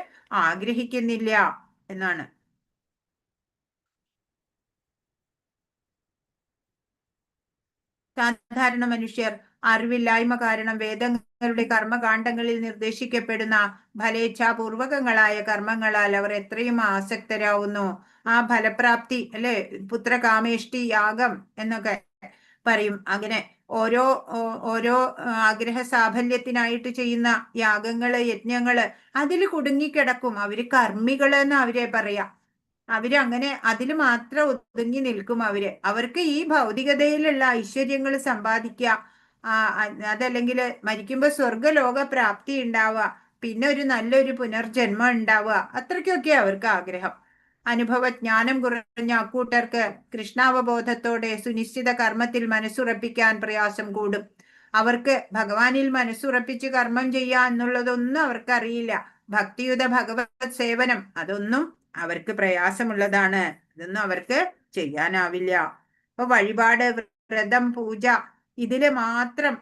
ആഗ്രഹിക്കുന്നില്ല എന്നാണ്. സാധാരണ മനുഷ്യർ അറിവില്ലായ്മ കാരണം വേദങ്ങളുടെ കർമ്മകാണ്ഡങ്ങളിൽ നിർദ്ദേശിക്കപ്പെടുന്ന ഫലേച്ഛാപൂർവകങ്ങളായ കർമ്മങ്ങളാൽ അവർ എത്രയും ആസക്തരാവുന്നു. ആ ഫലപ്രാപ്തി, അല്ലെ, പുത്രകാമേഷ്ടി യാഗം എന്നൊക്കെ പറയും. അങ്ങനെ ഓരോ ഓരോ ആഗ്രഹ സാഫല്യത്തിനായിട്ട് ചെയ്യുന്ന യാഗങ്ങള്, യജ്ഞങ്ങള്, അതിൽ കുടുങ്ങിക്കിടക്കും. അവര് കർമ്മികളെന്ന് അവരെ പറയാം. അവരങ്ങനെ അതിൽ മാത്രം ഒതുങ്ങി നിൽക്കും. അവർക്ക് ഈ ഭൗതികതയിലുള്ള ഐശ്വര്യങ്ങൾ സമ്പാദിക്കുക, അതല്ലെങ്കിൽ മരിക്കുമ്പോൾ സ്വർഗലോക പ്രാപ്തി ഉണ്ടാവുക, പിന്നെ ഒരു നല്ലൊരു പുനർജന്മം ഉണ്ടാവുക, അത്രയ്ക്കൊക്കെ അവർക്ക് ആഗ്രഹം. അനുഭവജ്ഞാനം കുറഞ്ഞ അക്കൂട്ടർക്ക് കൃഷ്ണാവബോധത്തോടെ സുനിശ്ചിത കർമ്മത്തിൽ മനസ്സുറപ്പിക്കാൻ പ്രയാസം കൂടും. അവർക്ക് ഭഗവാനിൽ മനസ്സുറപ്പിച്ച് കർമ്മം ചെയ്യുക എന്നുള്ളതൊന്നും അവർക്ക് അറിയില്ല. ഭക്തിയുത ഭഗവത് സേവനം അതൊന്നും അവർക്ക് പ്രയാസമുള്ളതാണ്. ഇതൊന്നും അവർക്ക് ചെയ്യാനാവില്ല. അപ്പൊ വഴിപാട്, വ്രതം, പൂജ, ഇതില് മാത്രം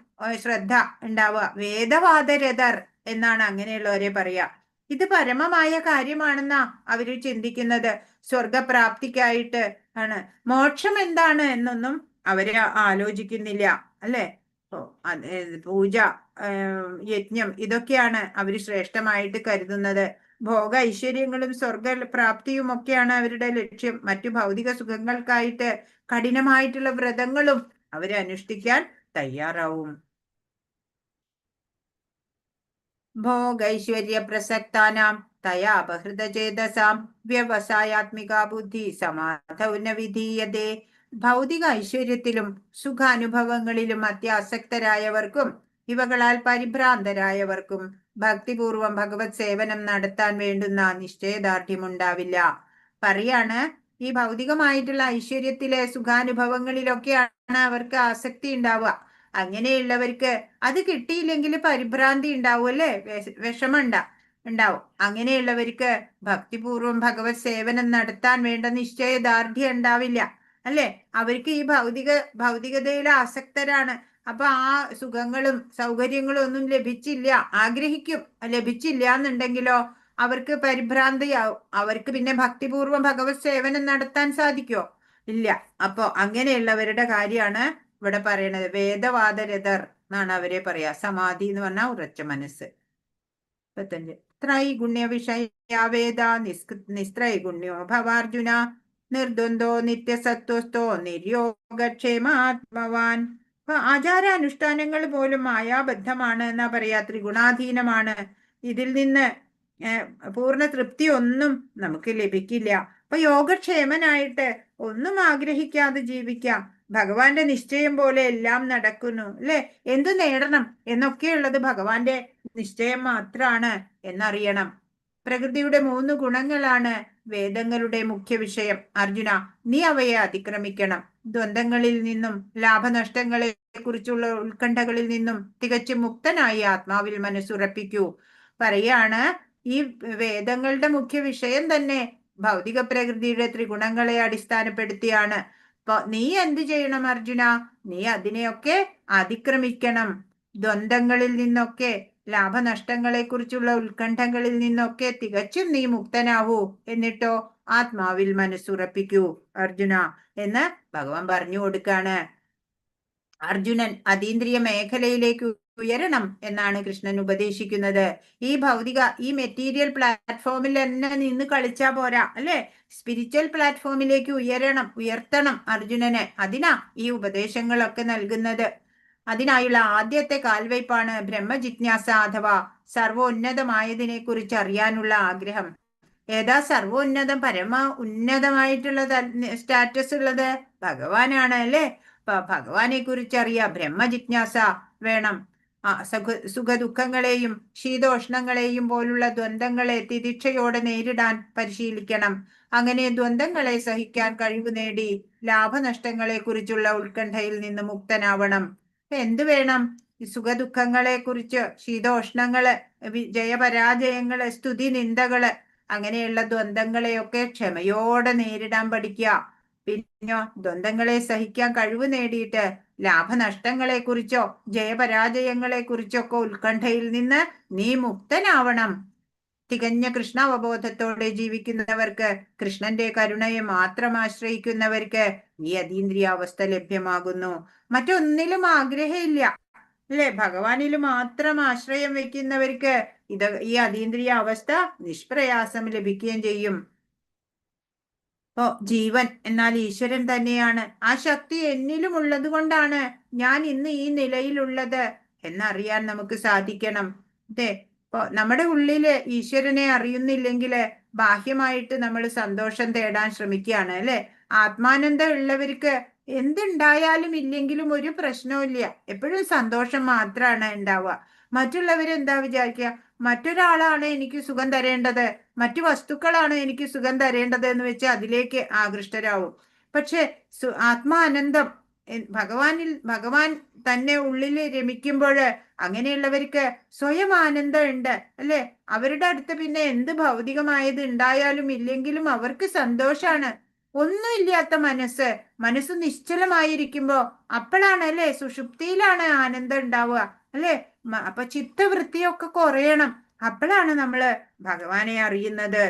ശ്രദ്ധ ഉണ്ടാവുക. വേദവാദരഥർ എന്നാണ് അങ്ങനെയുള്ളവരെ പറയാ. ഇത് പരമമായ കാര്യമാണെന്നാ അവര് ചിന്തിക്കുന്നത്. സ്വർഗപ്രാപ്തിക്കായിട്ട് ആണ്. മോക്ഷം എന്താണ് എന്നൊന്നും അവര് ആലോചിക്കുന്നില്ല, അല്ലെ? പൂജ, യജ്ഞം, ഇതൊക്കെയാണ് അവര് ശ്രേഷ്ഠമായിട്ട് കരുതുന്നത്. ഭോഗ ഐശ്വര്യങ്ങളും സ്വർഗപ്രാപ്തിയും ഒക്കെയാണ് അവരുടെ ലക്ഷ്യം. മറ്റു ഭൗതിക സുഖങ്ങൾക്കായിട്ട് കഠിനമായിട്ടുള്ള വ്രതങ്ങളും അവര് അനുഷ്ഠിക്കാൻ തയ്യാറാവും. ഭോഗൈശ്വര്യ പ്രസക്താനാം തയാ അപഹൃതചേതസാം വ്യവസായാത്മിക ബുദ്ധി സമാധൗന വിധീയതേ. ഭൗതിക ഐശ്വര്യത്തിലും സുഖാനുഭവങ്ങളിലും അത്യാസക്തരായവർക്കും ഇവകളാൽ പരിഭ്രാന്തരായവർക്കും ഭക്തിപൂർവം ഭഗവത് സേവനം നടത്താൻ വേണ്ടുന്ന നിശ്ചയദാർഢ്യമുണ്ടാവില്ല. പറയാണ്, ഈ ഭൗതികമായിട്ടുള്ള ഐശ്വര്യത്തിലെ സുഖാനുഭവങ്ങളിലൊക്കെയാണ് അവർക്ക് ആസക്തി ഉണ്ടാവുക. അങ്ങനെയുള്ളവർക്ക് അത് കിട്ടിയില്ലെങ്കിൽ പരിഭ്രാന്തി ഉണ്ടാവും, അല്ലേ, വിഷമമുണ്ട. ഉണ്ടാവും. അങ്ങനെയുള്ളവർക്ക് ഭക്തിപൂർവം ഭഗവത് സേവനം നടത്താൻ വേണ്ട നിശ്ചയദാർഢ്യം ഉണ്ടാവില്ല, അല്ലെ? അവർക്ക് ഈ ഭൗതികതയിൽ ആസക്തരാണ്. അപ്പൊ ആ സുഖങ്ങളും സൗകര്യങ്ങളും ഒന്നും ലഭിച്ചില്ല, ആഗ്രഹിക്കും, ലഭിച്ചില്ല എന്നുണ്ടെങ്കിലോ അവർക്ക് പരിഭ്രാന്തിയാവും. അവർക്ക് പിന്നെ ഭക്തിപൂർവം ഭഗവത് സേവനം നടത്താൻ സാധിക്കോ? ഇല്ല. അപ്പൊ അങ്ങനെയുള്ളവരുടെ കാര്യമാണ് ഇവിടെ പറയണത്. വേദവാദരഥർ എന്നാണ് അവരെ പറയാ. സമാധി എന്ന് പറഞ്ഞാൽ ഉറച്ച മനസ്സ്. 25 ത്രൈഗുണ്യ വിഷയ വേദ നിസ്ത്രൈഗുണ്യോ ഭവാർജുന നിർദ്വന്ദ്വോ നിത്യസത്വസ്ഥോ നിർയോഗക്ഷേമാത്മവാൻ. അപ്പൊ ആചാരാനുഷ്ഠാനങ്ങൾ പോലും മായാബദ്ധമാണ് എന്നാ പറയാ, ത്രിഗുണാധീനമാണ്. ഇതിൽ നിന്ന് പൂർണ്ണ തൃപ്തി ഒന്നും നമുക്ക് ലഭിക്കില്ല. അപ്പൊ യോഗക്ഷേമനായിട്ട് ഒന്നും ആഗ്രഹിക്കാതെ ജീവിക്കാം. ഭഗവാന്റെ നിശ്ചയം പോലെ എല്ലാം നടക്കുന്നു, അല്ലെ? എന്തു നേടണം എന്നൊക്കെയുള്ളത് ഭഗവാന്റെ നിശ്ചയം മാത്രാണ് എന്നറിയണം. പ്രകൃതിയുടെ 3 ഗുണങ്ങളാണ് വേദങ്ങളുടെ മുഖ്യ വിഷയം. അർജുന, നീ അവയെ അതിക്രമിക്കണം. ദ്വന്ദ്ങ്ങളിൽ നിന്നും ലാഭനഷ്ടങ്ങളെ കുറിച്ചുള്ള ഉത്കണ്ഠകളിൽ നിന്നും തികച്ചും മുക്തനായി ആത്മാവിൽ മനസ്സുറപ്പിക്കൂ. പറയാണ്, ഈ വേദങ്ങളുടെ മുഖ്യ വിഷയം തന്നെ ഭൗതിക പ്രകൃതിയുടെ ത്രിഗുണങ്ങളെ അടിസ്ഥാനപ്പെടുത്തിയാണ്. അപ്പൊ നീ എന്ത് ചെയ്യണം അർജുന? നീ അതിനെയൊക്കെ അതിക്രമിക്കണം. ദ്വന്ദ്ങ്ങളിൽ നിന്നൊക്കെ, ലാഭനഷ്ടങ്ങളെ കുറിച്ചുള്ള ഉത്കണ്ഠങ്ങളിൽ നിന്നൊക്കെ തികച്ചും നീ മുക്തനാവൂ. എന്നിട്ടോ ആത്മാവിൽ മനസ്സുറപ്പിക്കൂ അർജുന എന്ന് ഭഗവാൻ പറഞ്ഞു കൊടുക്കാണ്. അർജുനൻ അതീന്ദ്രിയ മേഖലയിലേക്ക് ഉയരണം എന്നാണ് കൃഷ്ണൻ ഉപദേശിക്കുന്നത്. ഈ മെറ്റീരിയൽ പ്ലാറ്റ്ഫോമിൽ തന്നെ നിന്ന് കളിച്ചാ പോരാ, അല്ലെ? സ്പിരിച്വൽ പ്ലാറ്റ്ഫോമിലേക്ക് ഉയർത്തണം അർജുനന്. അതിനാ ഈ ഉപദേശങ്ങളൊക്കെ നൽകുന്നത്. അതിനായുള്ള ആദ്യത്തെ കാൽവയ്പാണ് ബ്രഹ്മജിജ്ഞാസ അഥവാ സർവോന്നതമായതിനെ കുറിച്ച് അറിയാനുള്ള ആഗ്രഹം. ഏതാ സർവോന്നതം, പരമ ഉന്നതമായിട്ടുള്ള സ്റ്റാറ്റസ് ഉള്ളത്? ഭഗവാനാണ്, അല്ലെ? ഭഗവാനെ കുറിച്ച് അറിയാം, ബ്രഹ്മജിജ്ഞാസ വേണം. സുഖദുഃഖങ്ങളെയും ശീതോഷ്ണങ്ങളെയും പോലുള്ള ദ്വന്ദ്ങ്ങളെ തിദിക്ഷയോടെ നേരിടാൻ പരിശീലിക്കണം. അങ്ങനെ ദ്വന്ദ്ങ്ങളെ സഹിക്കാൻ കഴിവ് നേടി ലാഭനഷ്ടങ്ങളെ കുറിച്ചുള്ള ഉത്കണ്ഠയിൽ നിന്ന് മുക്തനാവണം. എന്ത് വേണം? സുഖദുഃഖങ്ങളെ കുറിച്ച്, ശീതോഷ്ണങ്ങള്, ജയപരാജയങ്ങള്, സ്തുതി നിന്ദകള്, അങ്ങനെയുള്ള ദ്വന്ദ്ങ്ങളെയൊക്കെ ക്ഷമയോടെ നേരിടാൻ പഠിക്കുക. പിന്നെയോ ദ്വന്ദ്ങ്ങളെ സഹിക്കാൻ കഴിവ് നേടിയിട്ട് ലാഭനഷ്ടങ്ങളെ കുറിച്ചോ ജയപരാജയങ്ങളെ കുറിച്ചൊക്കെ ഉത്കണ്ഠയിൽ നിന്ന് നീ മുക്തനാവണം. തികഞ്ഞ കൃഷ്ണാവബോധത്തോടെ ജീവിക്കുന്നവർക്ക്, കൃഷ്ണന്റെ കരുണയെ മാത്രം ആശ്രയിക്കുന്നവർക്ക് ഈ അതീന്ദ്രിയാവസ്ഥ ലഭ്യമാകുന്നു. മറ്റൊന്നിലും ആഗ്രഹമില്ല, അല്ലെ? ഭഗവാനിൽ മാത്രം ആശ്രയം വെക്കുന്നവർക്ക് ഈ അതീന്ദ്രിയ അവസ്ഥ നിഷ്പ്രയാസം ലഭിക്കുകയും ചെയ്യും. അപ്പോ ജീവൻ എന്നാൽ ഈശ്വരൻ തന്നെയാണ്. ആ ശക്തി എന്നിലും ഉള്ളത് കൊണ്ടാണ് ഞാൻ ഇന്ന് ഈ നിലയിലുള്ളത് എന്നറിയാൻ നമുക്ക് സാധിക്കണം. അതെ, ഇപ്പൊ നമ്മുടെ ഉള്ളില് ഈശ്വരനെ അറിയുന്നില്ലെങ്കിൽ ബാഹ്യമായിട്ട് നമ്മൾ സന്തോഷം തേടാൻ ശ്രമിക്കുകയാണ്, അല്ലെ? ആത്മാനന്ദം ഉള്ളവർക്ക് എന്തുണ്ടായാലും ഇല്ലെങ്കിലും ഒരു പ്രശ്നവും എപ്പോഴും സന്തോഷം മാത്രമാണ് ഉണ്ടാവുക. മറ്റുള്ളവരെന്താ വിചാരിക്കുക? മറ്റൊരാളാണ് എനിക്ക് സുഖം തരേണ്ടത്, മറ്റു വസ്തുക്കളാണ് എനിക്ക് സുഖം തരേണ്ടത് എന്ന് വെച്ച് അതിലേക്ക് ആകൃഷ്ടരാവും. പക്ഷെ ആത്മാനന്ദം ഭഗവാൻ തന്നെ ഉള്ളിൽ രമിക്കുമ്പോൾ അങ്ങനെയുള്ളവർക്ക് സ്വയം ആനന്ദം ഉണ്ട്, അല്ലെ? അവരുടെ അടുത്ത് പിന്നെ എന്ത് ഭൗതികമായത് ഉണ്ടായാലും ഇല്ലെങ്കിലും അവർക്ക് സന്തോഷാണ്. ഒന്നുമില്ലാത്ത മനസ്സ് നിശ്ചലമായിരിക്കുമ്പോ അപ്പോഴാണ്, അല്ലെ, സുഷുപ്തിയിലാണ് ആനന്ദം ഉണ്ടാവുക, അല്ലെ? അപ്പൊ ചിത്തവൃത്തിയൊക്കെ കുറയണം. അപ്പോഴാണ് നമ്മള് ഭഗവാനെ അറിയുന്നത്.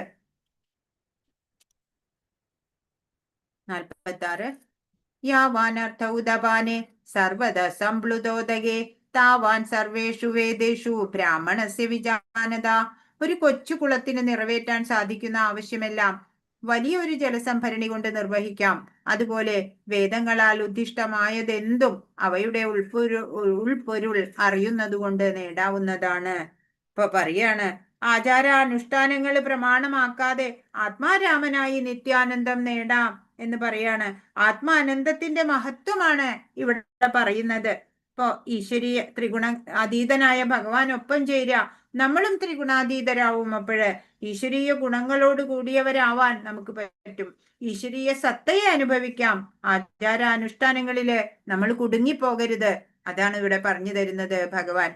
46 യാവാനർത്ഥ ഉദപാനെ സർവദ സംപ്ലുതോദകേ താവാൻ സർവേഷു വേദേഷു ബ്രാഹ്മണസ്യ വിജാനത. ഒരു കൊച്ചു കുളത്തിന് നിറവേറ്റാൻ സാധിക്കുന്ന ആവശ്യമെല്ലാം വലിയൊരു ജലസംഭരണി കൊണ്ട് നിർവഹിക്കാം. അതുപോലെ വേദങ്ങളാൽ ഉദ്ദിഷ്ടമായതെന്തും അവയുടെ ഉൾപ്പൊരുൾ അറിയുന്നത് കൊണ്ട് നേടാവുന്നതാണ്. ഇപ്പൊ പറയാണ്, ആചാരാനുഷ്ഠാനങ്ങൾ പ്രമാണമാക്കാതെ ആത്മാരാമനായി നിത്യാനന്ദം നേടാം എന്ന് പറയാണ്. ആത്മാനന്ദത്തിന്റെ മഹത്വമാണ് ഇവിടെ പറയുന്നത്. ഇപ്പോ ഈശ്വരീയ അതീതനായ ഭഗവാൻ ഒപ്പം ചേരുക, നമ്മളും ത്രിഗുണാതീതരാവും. അപ്പോഴ് ഈശ്വരീയ ഗുണങ്ങളോട് കൂടിയവരാവാൻ നമുക്ക് പറ്റും. ഈശ്വരീയ സത്തയെ അനുഭവിക്കാം. ആചാരാനുഷ്ഠാനങ്ങളില് നമ്മൾ കുടുങ്ങിപ്പോകരുത്. അതാണ് ഇവിടെ പറഞ്ഞു തരുന്നത് ഭഗവാൻ.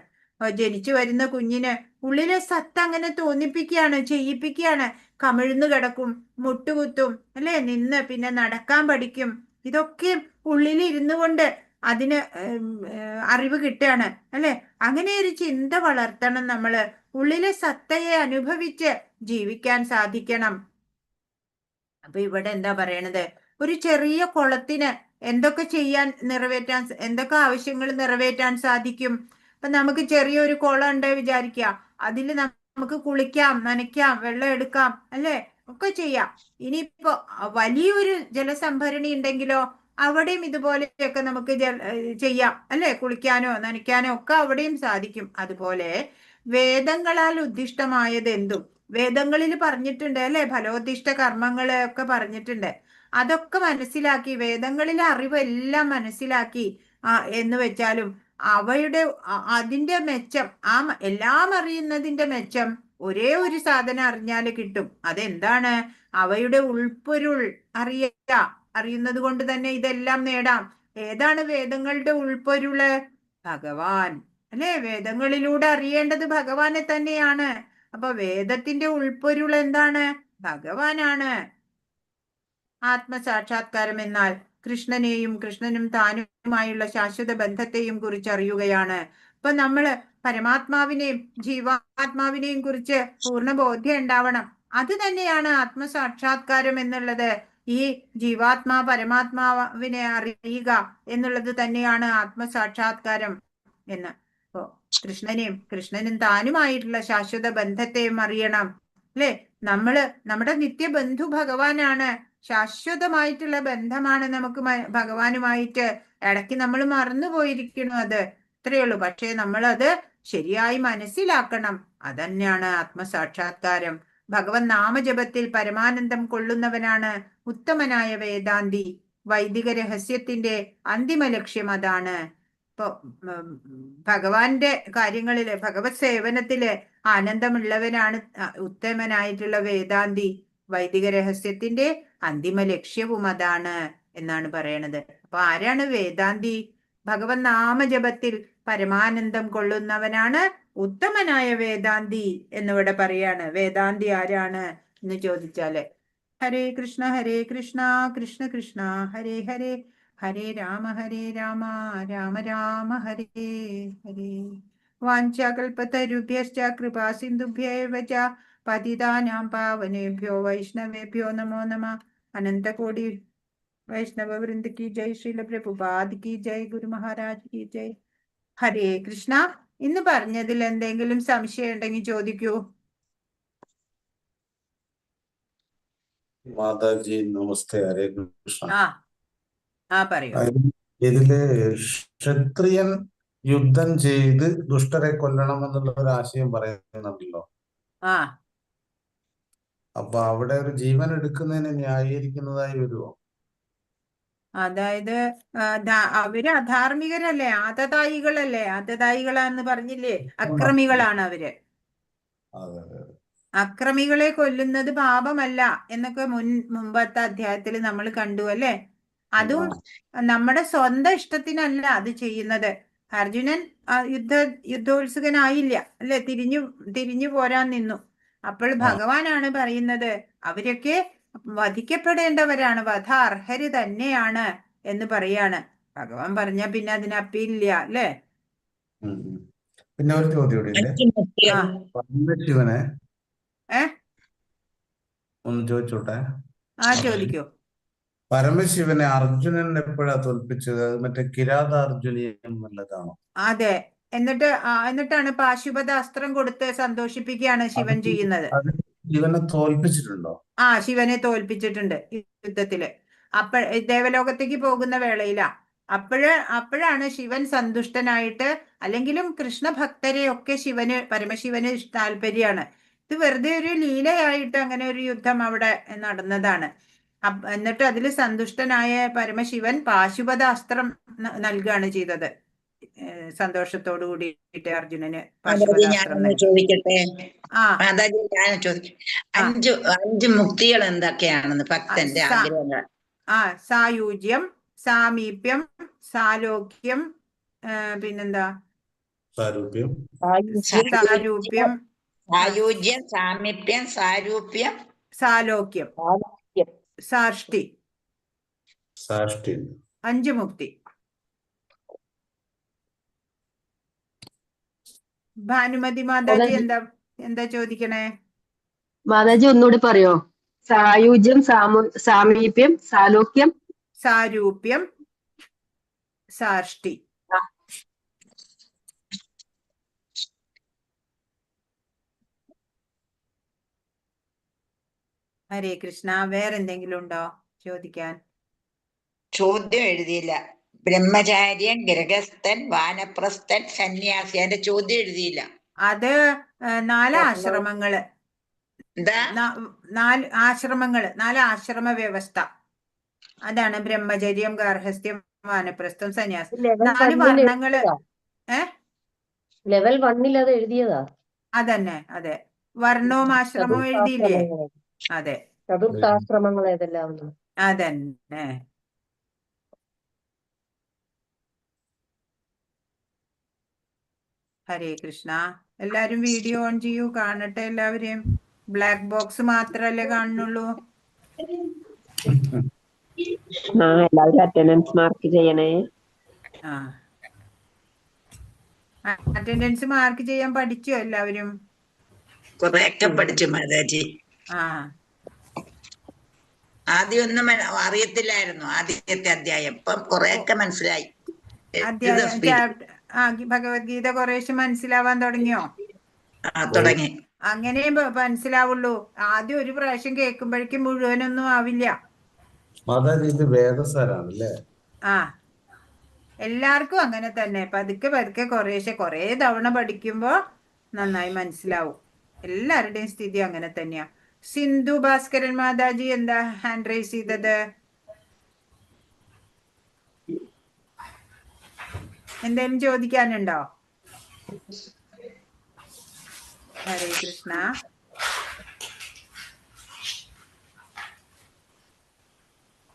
ജനിച്ചു വരുന്ന കുഞ്ഞിന് ഉള്ളിലെ സത്ത അങ്ങനെ തോന്നിപ്പിക്കുകയാണ്, ചെയ്യിപ്പിക്കുകയാണ്. കമിഴ്ന്നു കിടക്കും, മുട്ടുകുത്തും, അല്ലെ, നിന്ന് പിന്നെ നടക്കാൻ പഠിക്കും. ഇതൊക്കെ ഉള്ളിൽ ഇരുന്നു കൊണ്ട് അതിന് അറിവ് കിട്ടുകയാണ്, അല്ലെ. അങ്ങനെ ഒരു ചിന്ത വളർത്തണം നമ്മള്. ഉള്ളിലെ സത്തയെ അനുഭവിച്ച് ജീവിക്കാൻ സാധിക്കണം. അപ്പൊ ഇവിടെ എന്താ പറയണത്? ഒരു ചെറിയ കുളത്തിന് എന്തൊക്കെ എന്തൊക്കെ ആവശ്യങ്ങൾ നിറവേറ്റാൻ സാധിക്കും? അപ്പൊ നമുക്ക് ചെറിയൊരു കുളം ഉണ്ട് വിചാരിക്കുക, അതിൽ നമുക്ക് കുളിക്കാം, നനയ്ക്കാം, വെള്ളം എടുക്കാം, അല്ലെ, ഒക്കെ ചെയ്യാം. ഇനിയിപ്പോ വലിയൊരു ജലസംഭരണി ഉണ്ടെങ്കിലോ അവിടെയും ഇതുപോലെയൊക്കെ നമുക്ക് ചെയ്യാം, അല്ലെ, കുളിക്കാനോ നനയ്ക്കാനോ ഒക്കെ അവിടെയും സാധിക്കും. അതുപോലെ വേദങ്ങളാൽ ഉദ്ദിഷ്ടമായത് എന്തും വേദങ്ങളിൽ പറഞ്ഞിട്ടുണ്ട്, അല്ലെ, ഫലോദ്ദിഷ്ട കർമ്മങ്ങള് ഒക്കെ പറഞ്ഞിട്ടുണ്ട്. അതൊക്കെ മനസ്സിലാക്കി വേദങ്ങളിലെ അറിവെല്ലാം മനസ്സിലാക്കി എന്ന് വെച്ചാലും അവയുടെ അതിന്റെ മെച്ചം, എല്ലാം അറിയുന്നതിന്റെ മെച്ചം ഒരേ ഒരു സാധനം അറിഞ്ഞാൽ കിട്ടും. അതെന്താണ്? അവയുടെ ഉൾപ്പൊരുൾ അറിയുന്നത് കൊണ്ട് തന്നെ ഇതെല്ലാം നേടാം. ഏതാണ് വേദങ്ങളുടെ ഉൾപ്പൊരുള്? ഭഗവാൻ, അല്ലെ. വേദങ്ങളിലൂടെ അറിയേണ്ടത് ഭഗവാനെ തന്നെയാണ്. അപ്പൊ വേദത്തിന്റെ ഉൾപ്പൊരുൾ എന്താണ്? ഭഗവാനാണ്. ആത്മസാക്ഷാത്കാരം എന്നാൽ കൃഷ്ണനെയും കൃഷ്ണനും താനുമായുള്ള ശാശ്വത ബന്ധത്തെയും കുറിച്ച് അറിയുകയാണ്. ഇപ്പൊ നമ്മള് പരമാത്മാവിനെയും ജീവാത്മാവിനെയും കുറിച്ച് പൂർണ്ണ ബോധ്യം ഉണ്ടാവണം. അത് തന്നെയാണ് ആത്മസാക്ഷാത്കാരം എന്നുള്ളത്. ഈ ജീവാത്മാ പരമാത്മാവിനെ അറിയുക എന്നുള്ളത് തന്നെയാണ് ആത്മസാക്ഷാത്കാരം എന്ന്. ഇപ്പോ കൃഷ്ണനും താനുമായിട്ടുള്ള ശാശ്വത ബന്ധത്തെയും അറിയണം, അല്ലെ. നമ്മുടെ നിത്യബന്ധു ഭഗവാനാണ്. ശാശ്വതമായിട്ടുള്ള ബന്ധമാണ് നമുക്ക് ഭഗവാനുമായിട്ട്. ഇടയ്ക്ക് നമ്മൾ മറന്നുപോയിരിക്കണു, അത് ഇത്രയേ ഉള്ളൂ. പക്ഷേ നമ്മളത് ശരിയായി മനസ്സിലാക്കണം. അതന്നെയാണ് ആത്മസാക്ഷാത്കാരം. ഭഗവൻ നാമജപത്തിൽ പരമാനന്ദം കൊള്ളുന്നവനാണ് ഉത്തമനായ വേദാന്തി. വൈദിക രഹസ്യത്തിന്റെ അന്തിമ ലക്ഷ്യം അതാണ്. ഇപ്പൊ ഭഗവാന്റെ കാര്യങ്ങളില് ഭഗവത് സേവനത്തില് ആനന്ദമുള്ളവനാണ് ഉത്തമനായിട്ടുള്ള വേദാന്തി. വൈദിക രഹസ്യത്തിന്റെ അന്തിമ ലക്ഷ്യവും അതാണ് എന്നാണ് പറയണത്. അപ്പൊ ആരാണ് വേദാന്തി? ഭഗവൻ നാമജപത്തിൽ പരമാനന്ദം കൊള്ളുന്നവനാണ് ഉത്തമനായ വേദാന്തി എന്നിവിടെ പറയാണ്. വേദാന്തി ആരാണ് എന്ന് ചോദിച്ചാല് ഹരേ കൃഷ്ണ കൃഷ്ണ കൃഷ്ണ ഹരേ ഹരേ, ഹരേ രാമ രാമ രാമ ഹരേ ഹരേ. വാഞ്ചാകൽപതരുഭ്യശ്ച കൃപാ സിന്ധുഭ്യൈവ ച പതിതാനാം പാവനേഭ്യോ വൈഷ്ണവേഭ്യോ നമോ നമഃ. അനന്തകോടി വൈഷ്ണവ വൃന്ദ കി ജയ്. ശ്രീല പ്രഭുപാദ് കി ജയ്. ഗുരു മഹാരാജ് കി ജയ്. ഹരേ കൃഷ്ണ. ഇന്ന് പറഞ്ഞതിൽ എന്തെങ്കിലും സംശയം ഉണ്ടെങ്കിൽ ചോദിക്കൂ. മാതാജി നമസ്തേ. ഹരേ കൃഷ്ണ. പറയൂ. ഇതില് ക്ഷത്രിയൻ യുദ്ധം ചെയ്ത് ദുഷ്ടരെ കൊല്ലണം എന്നുള്ള ഒരു ആശയം പറയുന്നുണ്ടല്ലോ. അപ്പൊ അവിടെ ഒരു ജീവൻ എടുക്കുന്നതിനെ ന്യായീകരിക്കുന്നതായി വരുമോ? അതായത് അവര് അധാർമികരല്ലേ, ആതതായികളല്ലേ. ആതതായികളാന്ന് പറഞ്ഞില്ലേ, അക്രമികളാണ് അവര്. അക്രമികളെ കൊല്ലുന്നത് പാപമല്ല എന്നൊക്കെ മുമ്പത്തെ അധ്യായത്തിൽ നമ്മൾ കണ്ടു, അല്ലെ. അതും നമ്മുടെ സ്വന്തം ഇഷ്ടത്തിനല്ല അത് ചെയ്യുന്നത്. അർജുനൻ യുദ്ധോത്സുകനായില്ല, അല്ലെ. തിരിഞ്ഞു പോരാൻ നിന്നു. അപ്പോൾ ഭഗവാനാണ് പറയുന്നത് അവരൊക്കെ വധിക്കപ്പെടേണ്ടവരാണ്, വധ അർഹര് തന്നെയാണ് എന്ന് പറയാണ്. ഭഗവാൻ പറഞ്ഞ പിന്നെ അതിന് അപ്പീലില്ല, അല്ലേ. പിന്നെ ഒരു ചോദ്യം ശിവനെ ഒന്ന് ചോദിച്ചോട്ടെ. ചോദിക്കൂ. പരമശിവനെ അർജുനൻ എപ്പോഴാ തോൽപ്പിച്ചത്? മറ്റേ കിരാതാർജുനീയം നല്ലതാണോ? അതെ. എന്നിട്ടാണ് പാശുപത അസ്ത്രം കൊടുത്ത് സന്തോഷിപ്പിക്കുകയാണ് ശിവൻ ചെയ്യുന്നത്. ശിവനെ തോൽപ്പിച്ചിട്ടുണ്ടോ? ശിവനെ തോൽപ്പിച്ചിട്ടുണ്ട് യുദ്ധത്തില്. ദേവലോകത്തേക്ക് പോകുന്ന വേളയിലാ. അപ്പോഴാണ് ശിവൻ സന്തുഷ്ടനായിട്ട്, അല്ലെങ്കിലും കൃഷ്ണഭക്തരെയൊക്കെ പരമശിവന് താല്പര്യമാണ്. ഇത് വെറുതെ ഒരു ലീലയായിട്ട് അങ്ങനെ ഒരു യുദ്ധം അവിടെ നടന്നതാണ്. എന്നിട്ട് അതിൽ സന്തുഷ്ടനായ പരമശിവൻ പാശുപത അസ്ത്രം നൽകുകയാണ് ചെയ്തത്. സന്തോഷത്തോടു കൂടിയിട്ട് അർജുനന് ചോദിക്കട്ടെ. അഞ്ച് മുക്തികൾ എന്തൊക്കെയാണെന്ന് ഭക്തന്റെ ആഗ്രഹങ്ങൾ? സായൂജ്യം, സാമീപ്യം, സാലോക്യം, പിന്നെന്താ, സാരൂപ്യം, സാരൂപ്യം, സായുജ്യം, സാമീപ്യം, സാരൂപ്യം, സാലോക്യം, സാഷ്ടി. സാഷ്ടി. 5 മുക്തി. ഭാനുമതി മാതാജി എന്താ ചോദിക്കണേ? മാതാജി ഒന്നുകൂടി പറയോ? സായുജ്യം, സാമീപ്യം, സാലോക്യം, സാരൂപ്യം, സാഷ്ടി. ഹരേ കൃഷ്ണ. വേറെന്തെങ്കിലും ഉണ്ടോ ചോദിക്കാൻ? ചോദ്യം എഴുതിയില്ല. ബ്രഹ്മചാര്യൻ, ഗൃഹസ്ഥൻ, വാനപ്രസ്ഥൻ, സന്യാസി. അതിന്റെ ചോദ്യം എഴുതിയില്ല. അത് 4 ആശ്രമങ്ങള്. എന്താ? 4 ആശ്രമങ്ങള്, 4 ആശ്രമ വ്യവസ്ഥ. അതാണ് ബ്രഹ്മചര്യം, ഗാർഹസ്ഥ്യം, വാനപ്രസ്ഥം, സന്യാസം. 4 വർണ്ണങ്ങള്. ലെവൽ 1 അത് എഴുതിയതാ. അതന്നെ, അതെ. വർണ്ണവും ആശ്രമവും എഴുതിയില്ലേ? അതെ, ചതുർത്ഥാശ്രമങ്ങൾ ഏതെല്ലാം? അതന്നെ. ഹരേ കൃഷ്ണ. എല്ലാരും വീഡിയോ ഓൺ ചെയ്യൂ, കാണട്ടെ എല്ലാവരെയും. ബ്ലാക്ക് ബോക്സ് മാത്രല്ലേ കാണുന്നുള്ളൂ? എല്ലാവരും അറ്റൻഡൻസ് മാർക്ക് ചെയ്യണേ. അറ്റൻഡൻസ് മാർക്ക് ചെയ്യാൻ പഠിച്ചോ എല്ലാവരും? കുറെയൊക്കെ പഠിച്ചു മാതാജി. ആദ്യം ഒന്നും അറിയത്തില്ലായിരുന്നു, ആദ്യത്തെ അധ്യായം. ഇപ്പം കുറെയൊക്കെ മനസ്സിലായി. ഭഗവത്ഗീത കുറേശ്ശെ മനസ്സിലാവാൻ തുടങ്ങിയോ? തുടങ്ങി. അങ്ങനെ മനസ്സിലാവുള്ളൂ. ആദ്യം ഒരു പ്രാവശ്യം കേൾക്കുമ്പോഴേക്കും മുഴുവനൊന്നും ആവില്ല. മാതാജി ഇത് വേദസാരാണല്ലേ? എല്ലാവർക്കും അങ്ങനെ തന്നെ. പതുക്കെ പതുക്കെ കുറേശ്ശെ കുറേ തവണ പഠിക്കുമ്പോ നന്നായി മനസ്സിലാവും. എല്ലാവരുടെയും സ്ഥിതി അങ്ങനെ തന്നെയാ. സിന്ധു ഭാസ്കരൻ മാതാജി എന്താ ഹാൻഡ് റൈസ് ചെയ്തത്? എന്തേലും ചോദിക്കാനുണ്ടോ? ഹരേ കൃഷ്ണ.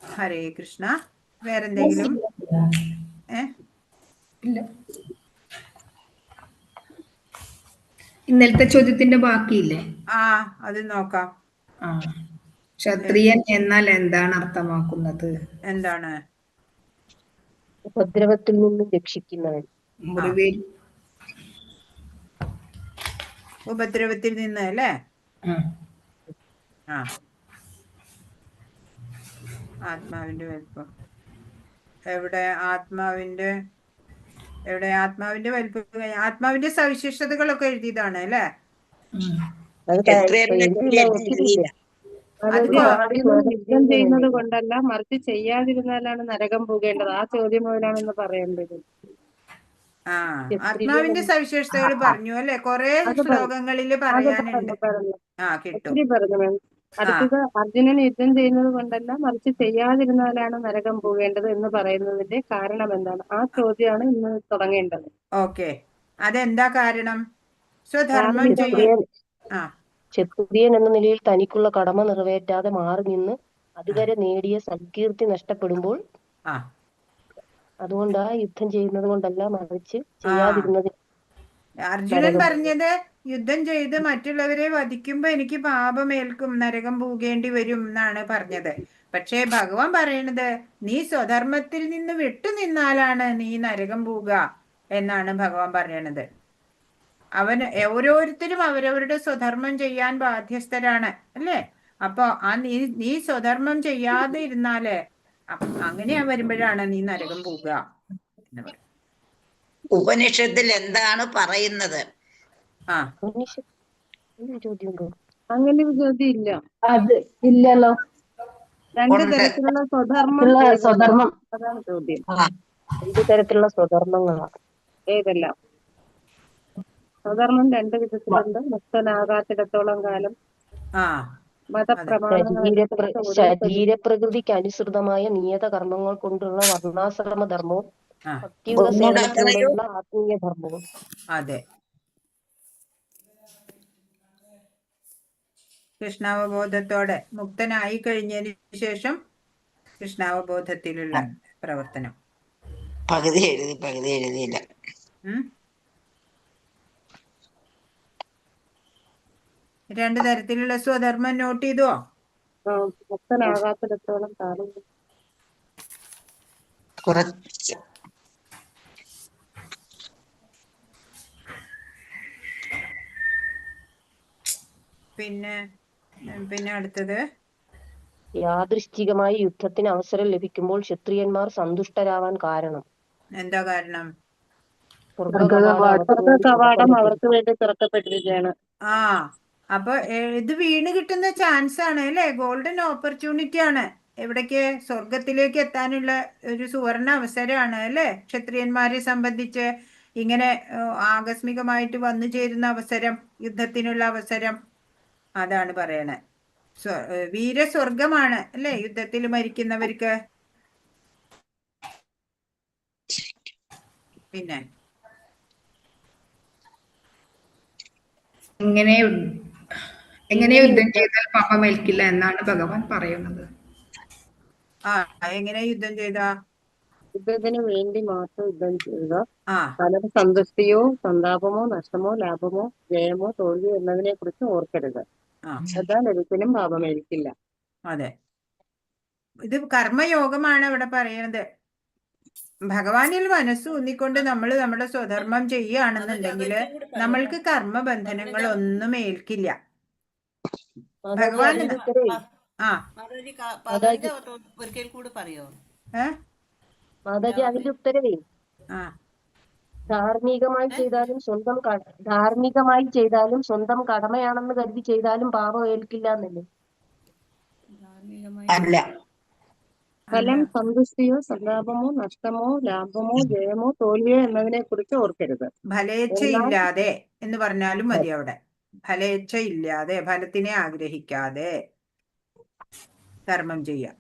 ഹരേ കൃഷ്ണ. വേറെന്തെങ്കിലും? ഇന്നലത്തെ ചോദ്യത്തിന്റെ ബാക്കിയില്ലേ? അത് നോക്കാം. ക്ഷത്രിയൻ എന്നാൽ എന്താണ് അർത്ഥമാക്കുന്നത്? എന്താണ്? ഉപദ്രവത്തിൽ നിന്ന് രക്ഷിക്കുന്നവൻ. ഉപദ്രവത്തിൽ നിന്ന് അല്ലേ? ആത്മാവിന്റെ വലിപ്പം എവിടെ? ആത്മാവിന്റെ വലിപ്പം, ആത്മാവിന്റെ സവിശേഷതകളൊക്കെ എഴുതിയതാണ് അല്ലേ? യുദ്ധം ചെയ്യുന്നത് കൊണ്ടല്ല, മറിച്ച് ചെയ്യാതിരുന്നാലാണ് നരകം പോകേണ്ടത്. ആ ചോദ്യം മുതലാണെന്ന് പറയേണ്ടത്. ആത്മാവിന്റെ സവിശേഷതകൾ പറഞ്ഞു അല്ലെ? കുറെ ശ്ലോകങ്ങളില് പറയാനുണ്ട്. കിട്ടും. അടുത്തത് അർജുനൻ യുദ്ധം ചെയ്യുന്നത് കൊണ്ടല്ല, മറിച്ച് ചെയ്യാതിരുന്നാലാണ് നരകം പോകേണ്ടത് എന്ന് പറയുന്നതിന്റെ കാരണം എന്താണ്? ആ ചോദ്യമാണ് ഇന്ന് തുടങ്ങേണ്ടത്. ഓക്കെ, അതെന്താ കാരണം? സ്വധർമ്മം ക്ഷത്രിയൻ എന്ന നിലയിൽ തനിക്കുള്ള കടമ നിറവേറ്റാതെ മാറി നിന്ന് അതുവരെ നേടിയ സൽകീർത്തി നഷ്ടപ്പെടുമ്പോൾ, അതുകൊണ്ട് ആ യുദ്ധം ചെയ്യുന്നത് കൊണ്ടല്ല, മറിച്ച് ചെയ്യാതിരുന്നത്. അർജുനൻ പറഞ്ഞത് യുദ്ധം ചെയ്ത് മറ്റുള്ളവരെ വധിക്കുമ്പോ എനിക്ക് പാപമേൽക്കും, നരകം പോകേണ്ടി വരും എന്നാണ് പറഞ്ഞത്. പക്ഷേ ഭഗവാൻ പറയണത് നീ സ്വധർമ്മത്തിൽ നിന്ന് വിട്ടുനിന്നാലാണ് നീ നരകം പോവുക എന്നാണ് ഭഗവാൻ പറയണത്. ഓരോരുത്തരും അവരവരുടെ സ്വധർമ്മം ചെയ്യാൻ ബാധ്യസ്ഥരാണ് അല്ലേ? അപ്പൊ നീ സ്വധർമ്മം ചെയ്യാതെ ഇരുന്നാല് അങ്ങനെ വരുമ്പോഴാണ് നീ നരകം പോവുക എന്ന് പറയും. ഉപനിഷത്തിൽ എന്താണ് പറയുന്നത്? അങ്ങനെ ഒരു ചോദ്യം ഇല്ല. അത് ഇല്ലല്ലോ. 2 തരത്തിലുള്ള സ്വധർമ്മം. അതാണ് ചോദ്യം. 2 തരത്തിലുള്ള സ്വധർമ്മങ്ങളാണ്. ഏതെല്ലാം? സ്വധർമ്മം 2 വിധത്തിലുണ്ട്. മുക്തനാകാത്തിടത്തോളം കാലം ശരീരപ്രകൃതിക്ക് അനുസൃതമായ നിയത കർമ്മങ്ങൾ കൊണ്ടുള്ള വർണ്ണാശ്രമ ധർമ്മവും ഭക്തിയുടെ സേവനത്തിലൂടെയുള്ള ആത്മീയ ധർമ്മവും. അതെ, കൃഷ്ണാവബോധത്തോടെ മുക്തനായി കഴിഞ്ഞതിന് ശേഷം കൃഷ്ണാവബോധത്തിലുള്ള പ്രവർത്തനം. പകുതി എഴുതിയില്ല. രണ്ട് തരത്തിലുള്ള സ്വധർമ്മം നോട്ട് ചെയ്തോ? മുക്തനാകാത്തിടത്തോളം കാലം കുറച്ച് പിന്നെ അടുത്തത്, യാദൃശ്ചികമായി യുദ്ധത്തിന് അവസരം ലഭിക്കുമ്പോൾ ക്ഷത്രിയന്മാർ സന്തുഷ്ടരാവാൻ കാരണം എന്താ കാരണം? കവാടം അവർക്ക് വേണ്ടി തുറക്കപ്പെട്ടിരിക്കുകയാണ്. ആ, അപ്പൊ ഇത് വീണ് കിട്ടുന്ന ചാൻസ് ആണ് അല്ലെ, ഗോൾഡൻ ഓപ്പർച്യൂണിറ്റി ആണ്. എവിടേക്ക്? സ്വർഗത്തിലേക്ക് എത്താനുള്ള ഒരു സുവർണ അവസരമാണ് അല്ലെ ക്ഷത്രിയന്മാരെ സംബന്ധിച്ച്. ഇങ്ങനെ ആകസ്മികമായിട്ട് വന്നു ചേരുന്ന അവസരം, യുദ്ധത്തിനുള്ള അവസരം, അതാണ് പറയണേ. വീരസ്വർഗമാണ് അല്ലെ യുദ്ധത്തിൽ മരിക്കുന്നവർക്ക്. പിന്നെ എങ്ങനെ യുദ്ധം ചെയ്താൽ പാപമേൽക്കില്ല എന്നാണ് ഭഗവാൻ പറയുന്നത്. എങ്ങനെ യുദ്ധം ചെയ്താ? യുദ്ധത്തിന് വേണ്ടി മാത്രം യുദ്ധം ചെയ്യുക. ആ പലരും സന്തുഷ്ടിയോ സന്താപമോ നഷ്ടമോ ലാഭമോ ജയമോ തോൽവിയോ എന്നതിനെ കുറിച്ച് ഓർക്കരുത്. എന്നാൽ ഒരിക്കലും പാപമേൽക്കില്ല. അതെ, ഇത് കർമ്മയോഗമാണ് ഇവിടെ പറയുന്നത്. ഭഗവാനിൽ മനസ്സ് ഊന്നിക്കൊണ്ട് നമ്മൾ നമ്മുടെ സ്വധർമ്മം ചെയ്യുകയാണെന്നുണ്ടെങ്കിൽ നമ്മൾക്ക് കർമ്മബന്ധനങ്ങളൊന്നും ഏൽക്കില്ല. ഭഗവാൻ ഒരിക്കൽ കൂടി പറയോ? മാതാജി, അതിന്റെ ഉത്തരവേ ധാർമ്മികമായി ചെയ്താലും സ്വന്തം കടമയാണെന്ന് കരുതി ചെയ്താലും പാപം ഏൽക്കില്ല എന്നല്ലേ? അല്ല, ഫലം സന്തുഷ്ടിയോ സന്താപമോ നഷ്ടമോ ലാഭമോ ജയമോ തോൽവിയോ എന്നതിനെ കുറിച്ച് ഓർക്കരുത്. ഫലേച്ഛയില്ലാതെ എന്ന് പറഞ്ഞാലും മതി അവിടെ. ഫലേച്ഛയില്ലാതെ, ഫലത്തിനെ ആഗ്രഹിക്കാതെ കർമ്മം ചെയ്യാം.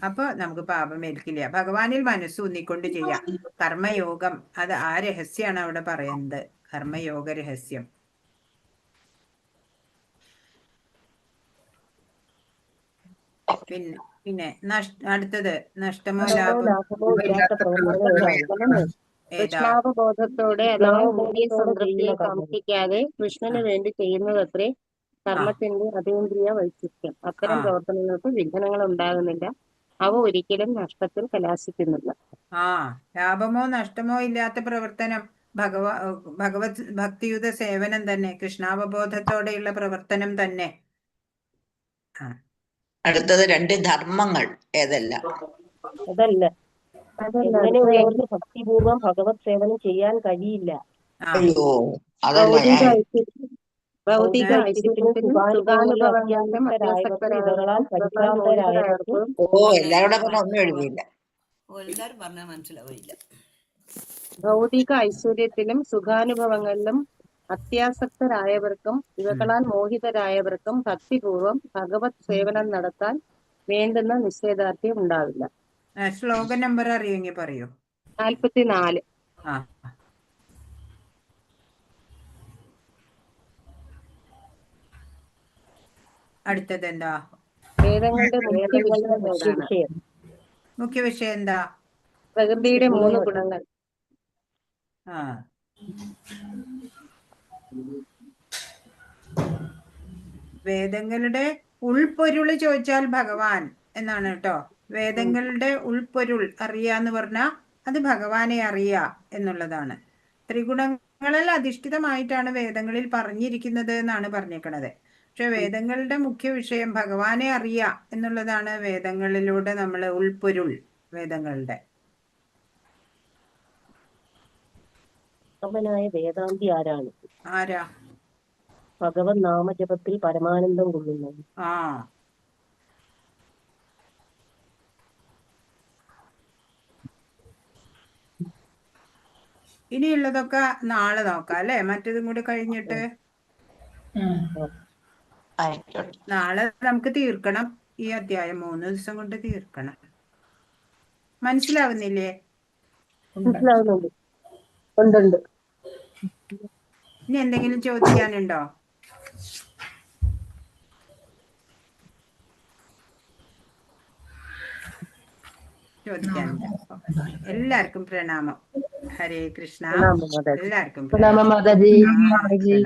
അപ്പൊ നമുക്ക് പാപമേൽക്കില്ല. ഭഗവാനിൽ മനസ്സൂന്നിക്കൊണ്ട് ചെയ്യാം. കർമ്മയോഗം, അത് ആ രഹസ്യമാണ് അവിടെ പറയുന്നത്, കർമ്മയോഗ രഹസ്യം. പിന്നെ അടുത്തത്, നഷ്ടമോ ലാഭമോ ഇല്ലാത്ത പ്രവർത്തനം കൃഷ്ണാവബോധത്തോടെ അഥവാ സംതൃപ്തിയെ കാക്ഷിക്കാതെ കൃഷ്ണന് വേണ്ടി ചെയ്യുന്നതത്രേ കർമ്മത്തിന്റെ അതീന്ദ്രിയ വൈശിഷ്ട്യം. അത്തരം പ്രവർത്തനങ്ങൾക്ക് വിഘ്നങ്ങൾ ഉണ്ടാകുന്നില്ല. അവ ഒരിക്കലും നഷ്ടത്തിൽ കലാശിക്കുന്നില്ല. ലാഭമോ നഷ്ടമോ ഇല്ലാത്ത പ്രവർത്തനം ഭഗവത് ഭക്തിയുത സേവനം തന്നെ, കൃഷ്ണാവബോധത്തോടെയുള്ള പ്രവർത്തനം തന്നെ. അടുത്തത് രണ്ട് ധർമ്മങ്ങൾ ഏതെല്ലാം? അതല്ല, എങ്ങനെയുള്ളവർക്ക് ഭക്തിപൂർവം ഭഗവത് സേവനം ചെയ്യാൻ കഴിയില്ല? അയ്യോ, അതല്ല ഭൗതിക ഐശ്വര്യത്തിനും സുഖാനുഭവങ്ങളിലും പരിഭ്രാന്തരായവർക്കും എല്ലാവരുടെ പറഞ്ഞ ഒന്നും എഴുതിയില്ല. എല്ലാരും പറഞ്ഞാൽ മനസ്സിലാവില്ല. ഭൗതിക ഐശ്വര്യത്തിലും സുഖാനുഭവങ്ങളിലും അത്യാസക്തരായവർക്കും ഇവകളാൽ മോഹിതരായവർക്കും ഭക്തിപൂർവം ഭഗവത് സേവനം നടത്താൻ വേണ്ടുന്ന നിശ്ചയദാർഢ്യം ഉണ്ടാവില്ല. ശ്ലോക നമ്പർ അറിയുമെങ്കിൽ പറയൂ. 44. അടുത്തത് എന്താ? വേദങ്ങളുടെ മുഖ്യ വിഷയം എന്താ? പ്രകൃതിയുടെ 3 ഗുണങ്ങൾ. വേദങ്ങളുടെ ഉൾപ്പൊരുള് ചോദിച്ചാൽ ഭഗവാൻ എന്നാണ് കേട്ടോ. വേദങ്ങളുടെ ഉൾപ്പൊരുൾ അറിയാന്ന് പറഞ്ഞാൽ അത് ഭഗവാനെ അറിയാ എന്നുള്ളതാണ്. ത്രിഗുണങ്ങളിൽ അധിഷ്ഠിതമായിട്ടാണ് വേദങ്ങളിൽ പറഞ്ഞിരിക്കുന്നത് എന്നാണ് പറഞ്ഞേക്കണത്. പക്ഷെ വേദങ്ങളുടെ മുഖ്യ വിഷയം ഭഗവാനെ അറിയാ എന്നുള്ളതാണ്. വേദങ്ങളിലൂടെ നമ്മൾ ഉൾപ്പൊരുൾ വേദങ്ങളുടെ. വേദാന്തി ആരാണ്? ആരാ? ഭഗവത് നാമജപത്തിൽ പരമാനന്ദം കൊള്ളുന്നത്. ഇനിയുള്ളതൊക്കെ നാളെ നോക്കാം അല്ലെ, മറ്റതും കൂടി കഴിഞ്ഞിട്ട്. നാളെ നമുക്ക് തീർക്കണം ഈ അധ്യായം, 3 ദിവസം കൊണ്ട് തീർക്കണം. മനസ്സിലാവുന്നില്ലേ? മനസ്സിലാവുന്നുണ്ട്. ഇനി എന്തെങ്കിലും ചോദിക്കാനുണ്ടോ? ചോദിക്കാനുണ്ടോ? എല്ലാവർക്കും പ്രണാമം. ഹരേ കൃഷ്ണ. എല്ലാവർക്കും പ്രണാമം.